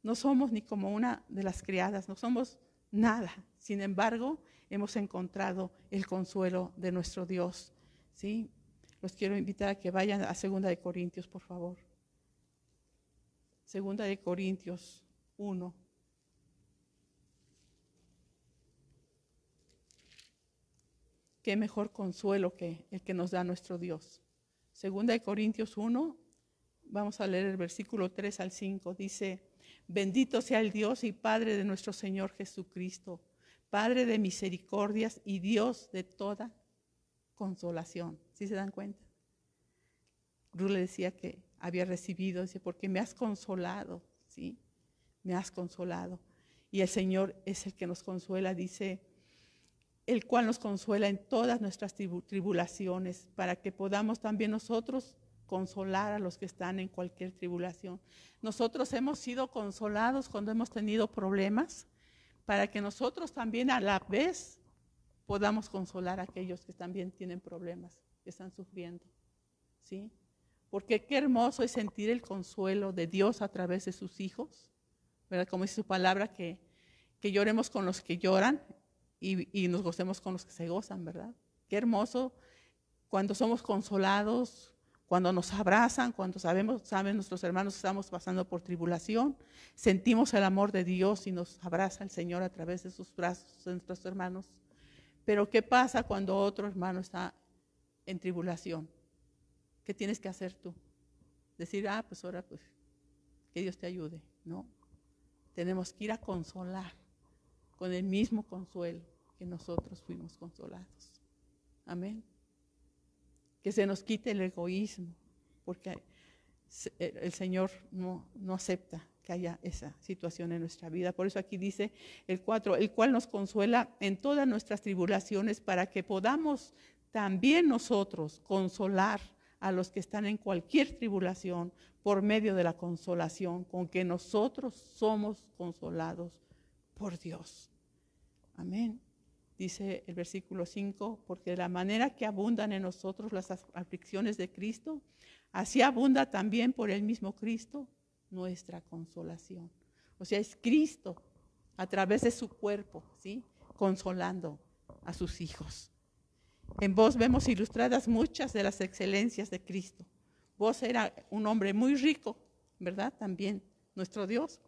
No somos ni como una de las criadas, no somos nada. Sin embargo, hemos encontrado el consuelo de nuestro Dios. ¿Sí? Los quiero invitar a que vayan a 2 de Corintios, por favor. 2 de Corintios 1. Qué mejor consuelo que el que nos da nuestro Dios. 2 de Corintios 1, vamos a leer el versículo 3 al 5. Dice: bendito sea el Dios y Padre de nuestro Señor Jesucristo, Padre de misericordias y Dios de toda consolación. ¿Sí se dan cuenta? Ruth le decía que había recibido, dice, porque me has consolado, ¿sí? Me has consolado. Y el Señor es el que nos consuela, dice, el cual nos consuela en todas nuestras tribulaciones, para que podamos también nosotros consolar a los que están en cualquier tribulación. Nosotros hemos sido consolados cuando hemos tenido problemas, para que nosotros también a la vez podamos consolar a aquellos que también tienen problemas, que están sufriendo. ¿Sí? Porque qué hermoso es sentir el consuelo de Dios a través de sus hijos, ¿verdad? Como dice su palabra, que lloremos con los que lloran y nos gocemos con los que se gozan, ¿verdad? Qué hermoso cuando somos consolados, cuando nos abrazan, cuando saben nuestros hermanos que estamos pasando por tribulación, sentimos el amor de Dios y nos abraza el Señor a través de sus brazos, de nuestros hermanos. Pero ¿qué pasa cuando otro hermano está en tribulación? ¿Qué tienes que hacer tú? Decir, pues ahora pues que Dios te ayude. No, tenemos que ir a consolar con el mismo consuelo que nosotros fuimos consolados. Amén. Que se nos quite el egoísmo, porque el Señor no acepta que haya esa situación en nuestra vida. Por eso aquí dice el 4, el cual nos consuela en todas nuestras tribulaciones, para que podamos también nosotros consolar a los que están en cualquier tribulación por medio de la consolación con que nosotros somos consolados por Dios. Amén. Dice el versículo 5, porque de la manera que abundan en nosotros las aflicciones de Cristo, así abunda también por el mismo Cristo nuestra consolación. O sea, es Cristo a través de su cuerpo, ¿sí? Consolando a sus hijos. En vos vemos ilustradas muchas de las excelencias de Cristo. Vos era un hombre muy rico, ¿verdad? También nuestro Dios,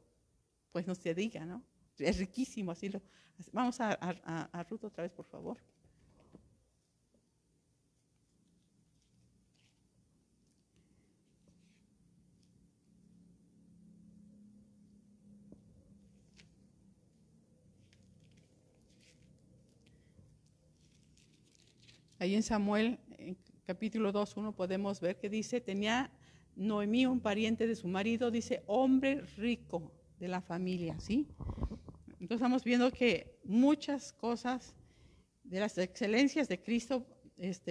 pues no se diga, ¿no? es riquísimo. Vamos a Ruth otra vez, por favor. Ahí en Samuel, en capítulo 2:1, podemos ver que dice, tenía Noemí un pariente de su marido, dice, hombre rico de la familia, ¿sí? Entonces estamos viendo que muchas cosas de las excelencias de Cristo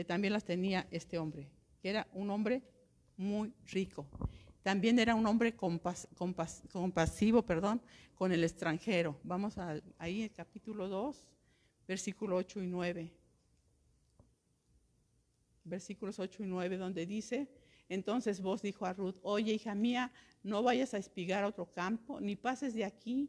también las tenía este hombre, que era un hombre muy rico. También era un hombre compasivo, con el extranjero. Vamos ahí en capítulo 2, versículo 8 y 9. Versículos 8 y 9, donde dice, entonces Booz dijo a Ruth, oye, hija mía, no vayas a espigar a otro campo, ni pases de aquí,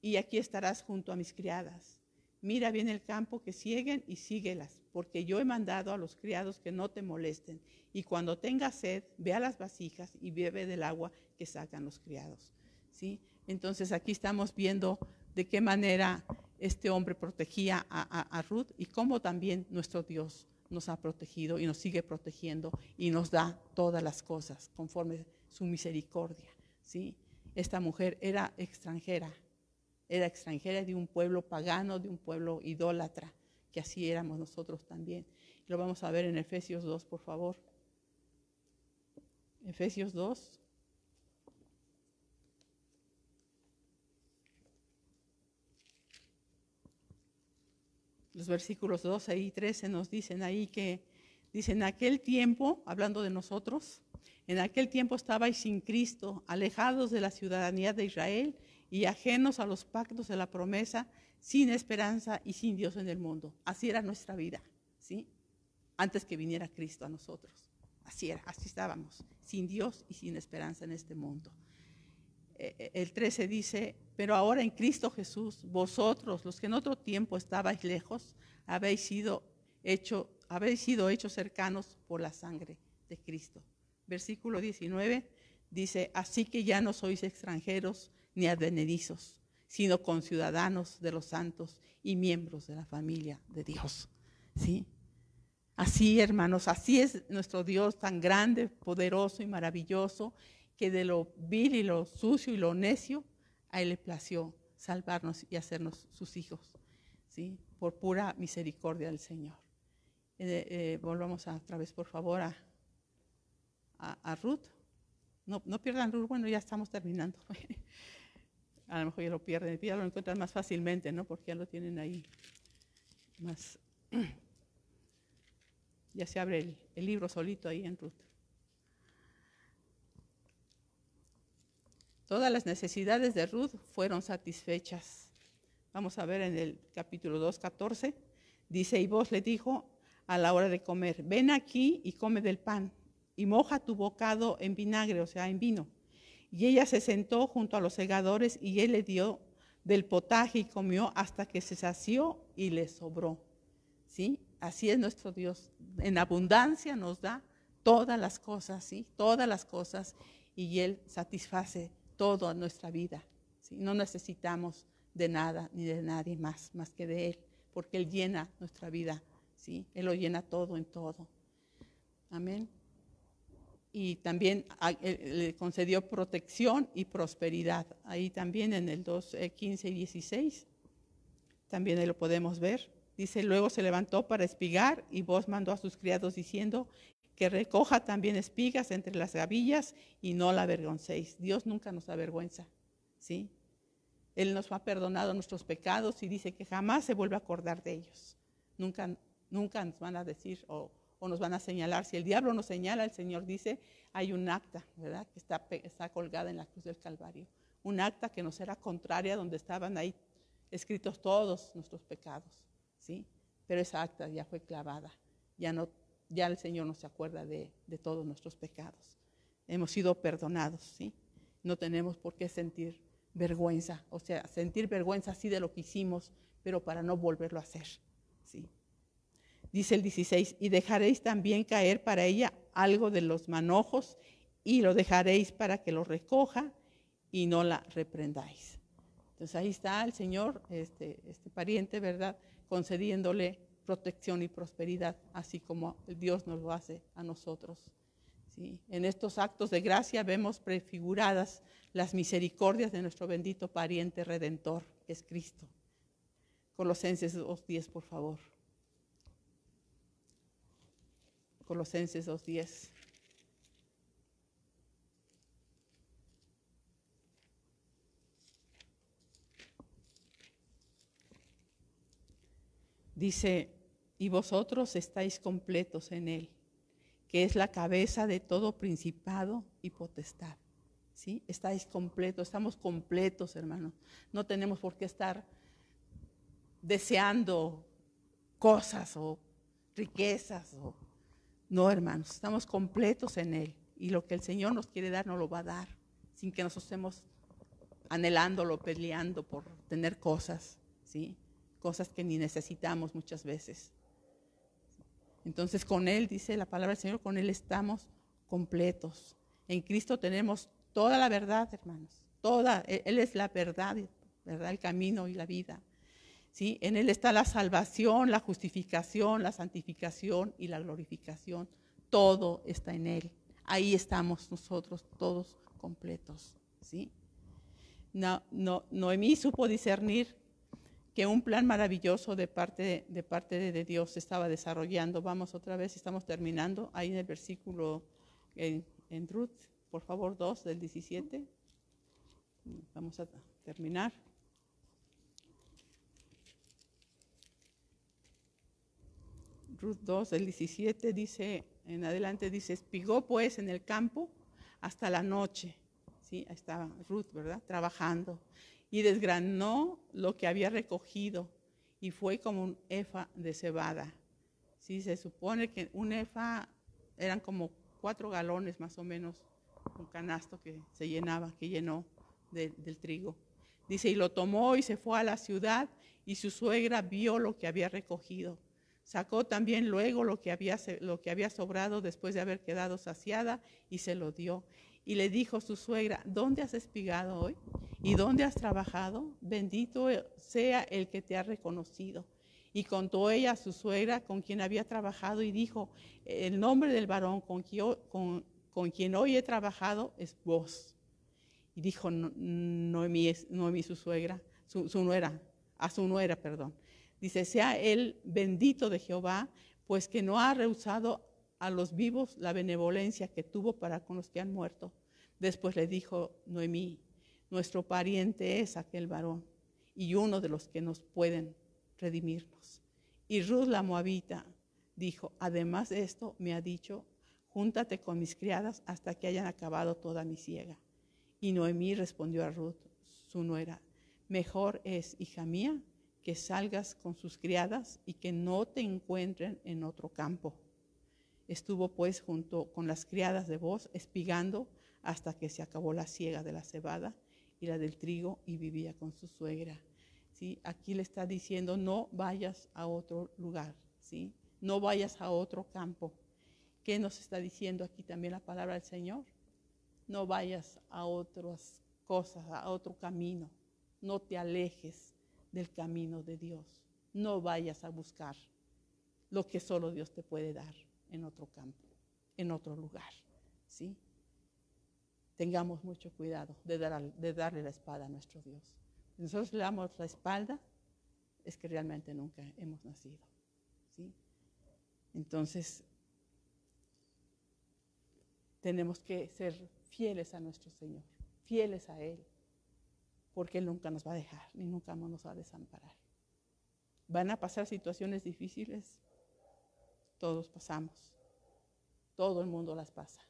y aquí estarás junto a mis criadas. Mira bien el campo que sieguen y síguelas, porque yo he mandado a los criados que no te molesten, y cuando tengas sed, ve a las vasijas y bebe del agua que sacan los criados. ¿Sí? Entonces aquí estamos viendo de qué manera este hombre protegía a Ruth y cómo también nuestro Dios nos ha protegido y nos sigue protegiendo y nos da todas las cosas conforme su misericordia. ¿Sí? Esta mujer era extranjera de un pueblo pagano, de un pueblo idólatra, que así éramos nosotros también. Lo vamos a ver en Efesios 2, por favor. Efesios 2. Los versículos 12 y 13 nos dicen ahí que, dice, en aquel tiempo, hablando de nosotros, en aquel tiempo estabais sin Cristo, alejados de la ciudadanía de Israel y ajenos a los pactos de la promesa, sin esperanza y sin Dios en el mundo. Así era nuestra vida, ¿sí? Antes que viniera Cristo a nosotros. Así era, así estábamos, sin Dios y sin esperanza en este mundo. El 13 dice, pero ahora en Cristo Jesús, vosotros, los que en otro tiempo estabais lejos, habéis sido hechos cercanos por la sangre de Cristo. Versículo 19 dice, así que ya no sois extranjeros ni advenedizos, sino conciudadanos de los santos y miembros de la familia de Dios. ¿Sí? Así, hermanos, así es nuestro Dios tan grande, poderoso y maravilloso, que de lo vil y lo sucio y lo necio, a Él le plació salvarnos y hacernos sus hijos, ¿sí? Por pura misericordia del Señor. Volvamos otra vez, por favor, a Ruth. No pierdan Ruth, bueno, ya estamos terminando. A lo mejor ya lo pierden, ya lo encuentran más fácilmente, ¿no? Porque ya lo tienen ahí más. Ya se abre el libro solito ahí en Ruth. Todas las necesidades de Ruth fueron satisfechas. Vamos a ver en el capítulo 2, 14. Dice, y Booz le dijo a la hora de comer, ven aquí y come del pan, y moja tu bocado en vinagre, o sea, en vino. Y ella se sentó junto a los segadores, y él le dio del potaje y comió hasta que se sació y le sobró. ¿Sí? Así es nuestro Dios. En abundancia nos da todas las cosas, ¿sí? Todas las cosas, y Él satisface toda nuestra vida, ¿sí? No necesitamos de nada ni de nadie más que de Él, porque Él llena nuestra vida, ¿sí? Él lo llena todo en todo. Amén. Y también le concedió protección y prosperidad. Ahí también en el 2, 15 y 16, también ahí lo podemos ver. Dice, luego se levantó para espigar y Booz mandó a sus criados diciendo que recoja también espigas entre las gavillas y no la avergoncéis. Dios nunca nos avergüenza, ¿sí? Él nos ha perdonado nuestros pecados y dice que jamás se vuelve a acordar de ellos. Nunca nos van a decir o nos van a señalar. Si el diablo nos señala, el Señor dice, hay un acta, ¿verdad? Que está colgada en la cruz del Calvario. Un acta que nos era contraria, donde estaban ahí escritos todos nuestros pecados, ¿sí? Pero esa acta ya fue clavada. Ya el Señor no se acuerda de todos nuestros pecados. Hemos sido perdonados, ¿sí? No tenemos por qué sentir vergüenza. O sea, sentir vergüenza sí de lo que hicimos, pero para no volverlo a hacer, ¿sí? Dice el 16, y dejaréis también caer para ella algo de los manojos, y lo dejaréis para que lo recoja, y no la reprendáis. Entonces ahí está el Señor, este pariente, ¿verdad?, concediéndole protección y prosperidad, así como Dios nos lo hace a nosotros. ¿Sí? En estos actos de gracia vemos prefiguradas las misericordias de nuestro bendito pariente redentor, que es Cristo. Colosenses 2:10, por favor. Colosenses 2:10. Dice, y vosotros estáis completos en Él, que es la cabeza de todo principado y potestad. ¿Sí? Estáis completos, estamos completos, hermanos. No tenemos por qué estar deseando cosas o riquezas. No, hermanos, estamos completos en Él. Y lo que el Señor nos quiere dar, nos lo va a dar, sin que nos estemos anhelándolo, peleando por tener cosas, ¿sí? Cosas que ni necesitamos muchas veces. Entonces con Él, dice la palabra del Señor, con Él estamos completos. En Cristo tenemos toda la verdad, hermanos. Toda, Él es la verdad, ¿verdad? El camino y la vida. ¿Sí? En Él está la salvación, la justificación, la santificación y la glorificación. Todo está en Él. Ahí estamos nosotros todos completos. ¿Sí? Noemí supo discernir que un plan maravilloso de parte de Dios se estaba desarrollando. Vamos otra vez, estamos terminando ahí en el versículo en Ruth, por favor, 2 del 17. Vamos a terminar. Ruth 2 del 17 dice, en adelante dice, espigó pues en el campo hasta la noche. ¿Sí? Ahí estaba Ruth, ¿verdad? Trabajando. Y desgranó lo que había recogido y fue como un efa de cebada. ¿Sí? Se supone que un efa eran como 4 galones más o menos, un canasto que se llenaba, que llenó del trigo. Dice, y lo tomó y se fue a la ciudad y su suegra vio lo que había recogido. Sacó también luego lo que había sobrado después de haber quedado saciada y se lo dio. Y le dijo su suegra, ¿dónde has espigado hoy? ¿Y dónde has trabajado? Bendito sea el que te ha reconocido. Y contó ella a su suegra con quien había trabajado y dijo, el nombre del varón con quien hoy he trabajado es vos. Y dijo Noemí su suegra, su nuera, a su nuera, perdón. Dice, sea él bendito de Jehová, pues que no ha rehusado a los vivos la benevolencia que tuvo para con los que han muerto. Después le dijo Noemí, nuestro pariente es aquel varón y uno de los que nos pueden redimirnos. Y Ruth la moabita dijo, además de esto me ha dicho, júntate con mis criadas hasta que hayan acabado toda mi siega. Y Noemí respondió a Ruth, su nuera, mejor es, hija mía, que salgas con sus criadas y que no te encuentren en otro campo. Estuvo pues junto con las criadas de Booz espigando hasta que se acabó la siega de la cebada y la del trigo y vivía con su suegra. ¿Sí? Aquí le está diciendo no vayas a otro lugar, ¿sí? No vayas a otro campo. ¿Qué nos está diciendo aquí también la palabra del Señor? No vayas a otras cosas, a otro camino. No te alejes del camino de Dios. No vayas a buscar lo que solo Dios te puede dar en otro campo, en otro lugar. ¿Sí? Tengamos mucho cuidado de darle la espalda a nuestro Dios. Si nosotros le damos la espalda, es que realmente nunca hemos nacido. ¿Sí? Entonces, tenemos que ser fieles a nuestro Señor, fieles a Él, porque Él nunca nos va a dejar, ni nunca nos va a desamparar. ¿Van a pasar situaciones difíciles? Todos pasamos, todo el mundo las pasa.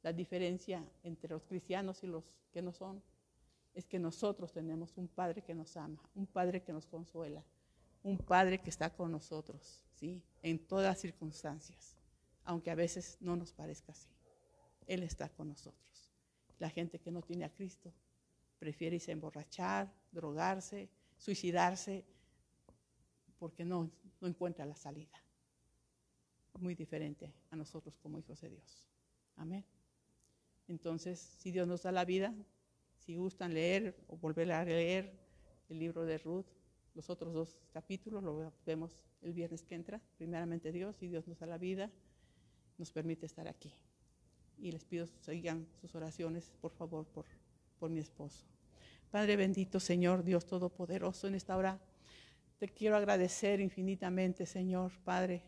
La diferencia entre los cristianos y los que no son es que nosotros tenemos un Padre que nos ama, un Padre que nos consuela, un Padre que está con nosotros, ¿sí? En todas las circunstancias, aunque a veces no nos parezca así. Él está con nosotros. La gente que no tiene a Cristo prefiere irse a emborrachar, drogarse, suicidarse, porque no encuentra la salida. Muy diferente a nosotros como hijos de Dios. Amén. Entonces, si Dios nos da la vida, si gustan leer o volver a leer el libro de Ruth, los otros 2 capítulos, lo vemos el viernes que entra, primeramente Dios, y Dios nos da la vida, nos permite estar aquí. Y les pido que sigan sus oraciones, por favor, por mi esposo. Padre bendito, Señor, Dios Todopoderoso, en esta hora te quiero agradecer infinitamente, Señor, Padre.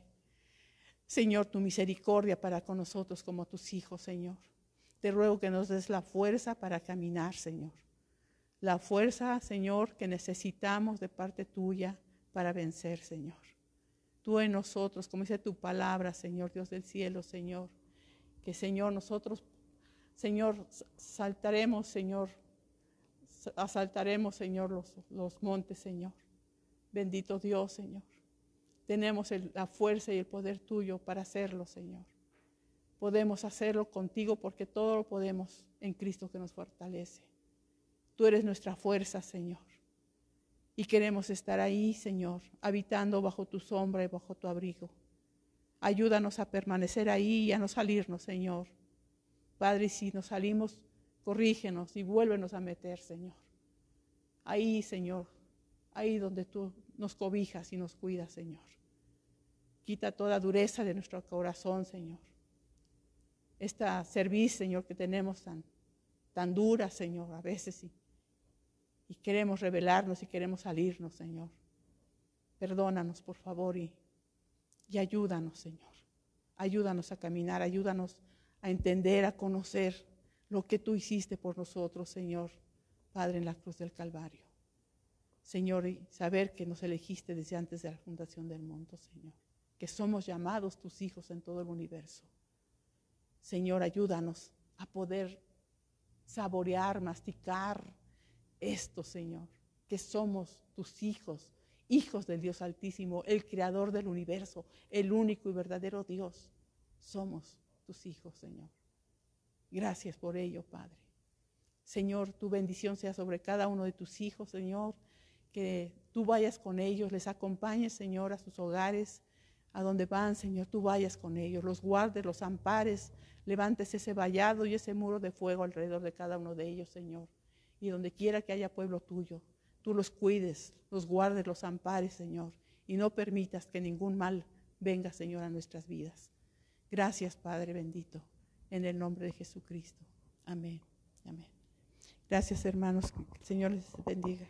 Señor, tu misericordia para con nosotros como tus hijos, Señor. Te ruego que nos des la fuerza para caminar, Señor. La fuerza, Señor, que necesitamos de parte tuya para vencer, Señor. Tú en nosotros, como dice tu palabra, Señor, Dios del cielo, Señor. Que, Señor, nosotros, Señor, saltaremos, Señor. Asaltaremos, Señor, los montes, Señor. Bendito Dios, Señor. Tenemos la fuerza y el poder tuyo para hacerlo, Señor. Podemos hacerlo contigo porque todo lo podemos en Cristo que nos fortalece. Tú eres nuestra fuerza, Señor. Y queremos estar ahí, Señor, habitando bajo tu sombra y bajo tu abrigo. Ayúdanos a permanecer ahí y a no salirnos, Señor. Padre, si nos salimos, corrígenos y vuélvenos a meter, Señor. Ahí, Señor, ahí donde tú nos cobijas y nos cuidas, Señor. Quita toda dureza de nuestro corazón, Señor. Esta cerviz, Señor, que tenemos tan dura, Señor, a veces y queremos rebelarnos y queremos salirnos, Señor. Perdónanos, por favor, y ayúdanos, Señor. Ayúdanos a caminar, ayúdanos a entender, a conocer lo que tú hiciste por nosotros, Señor, Padre, en la cruz del Calvario. Señor, y saber que nos elegiste desde antes de la fundación del mundo, Señor. Que somos llamados tus hijos en todo el universo. Señor, ayúdanos a poder saborear, masticar esto, Señor, que somos tus hijos, hijos del Dios Altísimo, el Creador del universo, el único y verdadero Dios. Somos tus hijos, Señor. Gracias por ello, Padre. Señor, tu bendición sea sobre cada uno de tus hijos, Señor, que tú vayas con ellos, les acompañes, Señor, a sus hogares, a donde van, Señor, tú vayas con ellos, los guardes, los ampares, levantes ese vallado y ese muro de fuego alrededor de cada uno de ellos, Señor. Y donde quiera que haya pueblo tuyo, tú los cuides, los guardes, los ampares, Señor, y no permitas que ningún mal venga, Señor, a nuestras vidas. Gracias, Padre bendito, en el nombre de Jesucristo. Amén. Amén. Gracias, hermanos. Que el Señor les bendiga.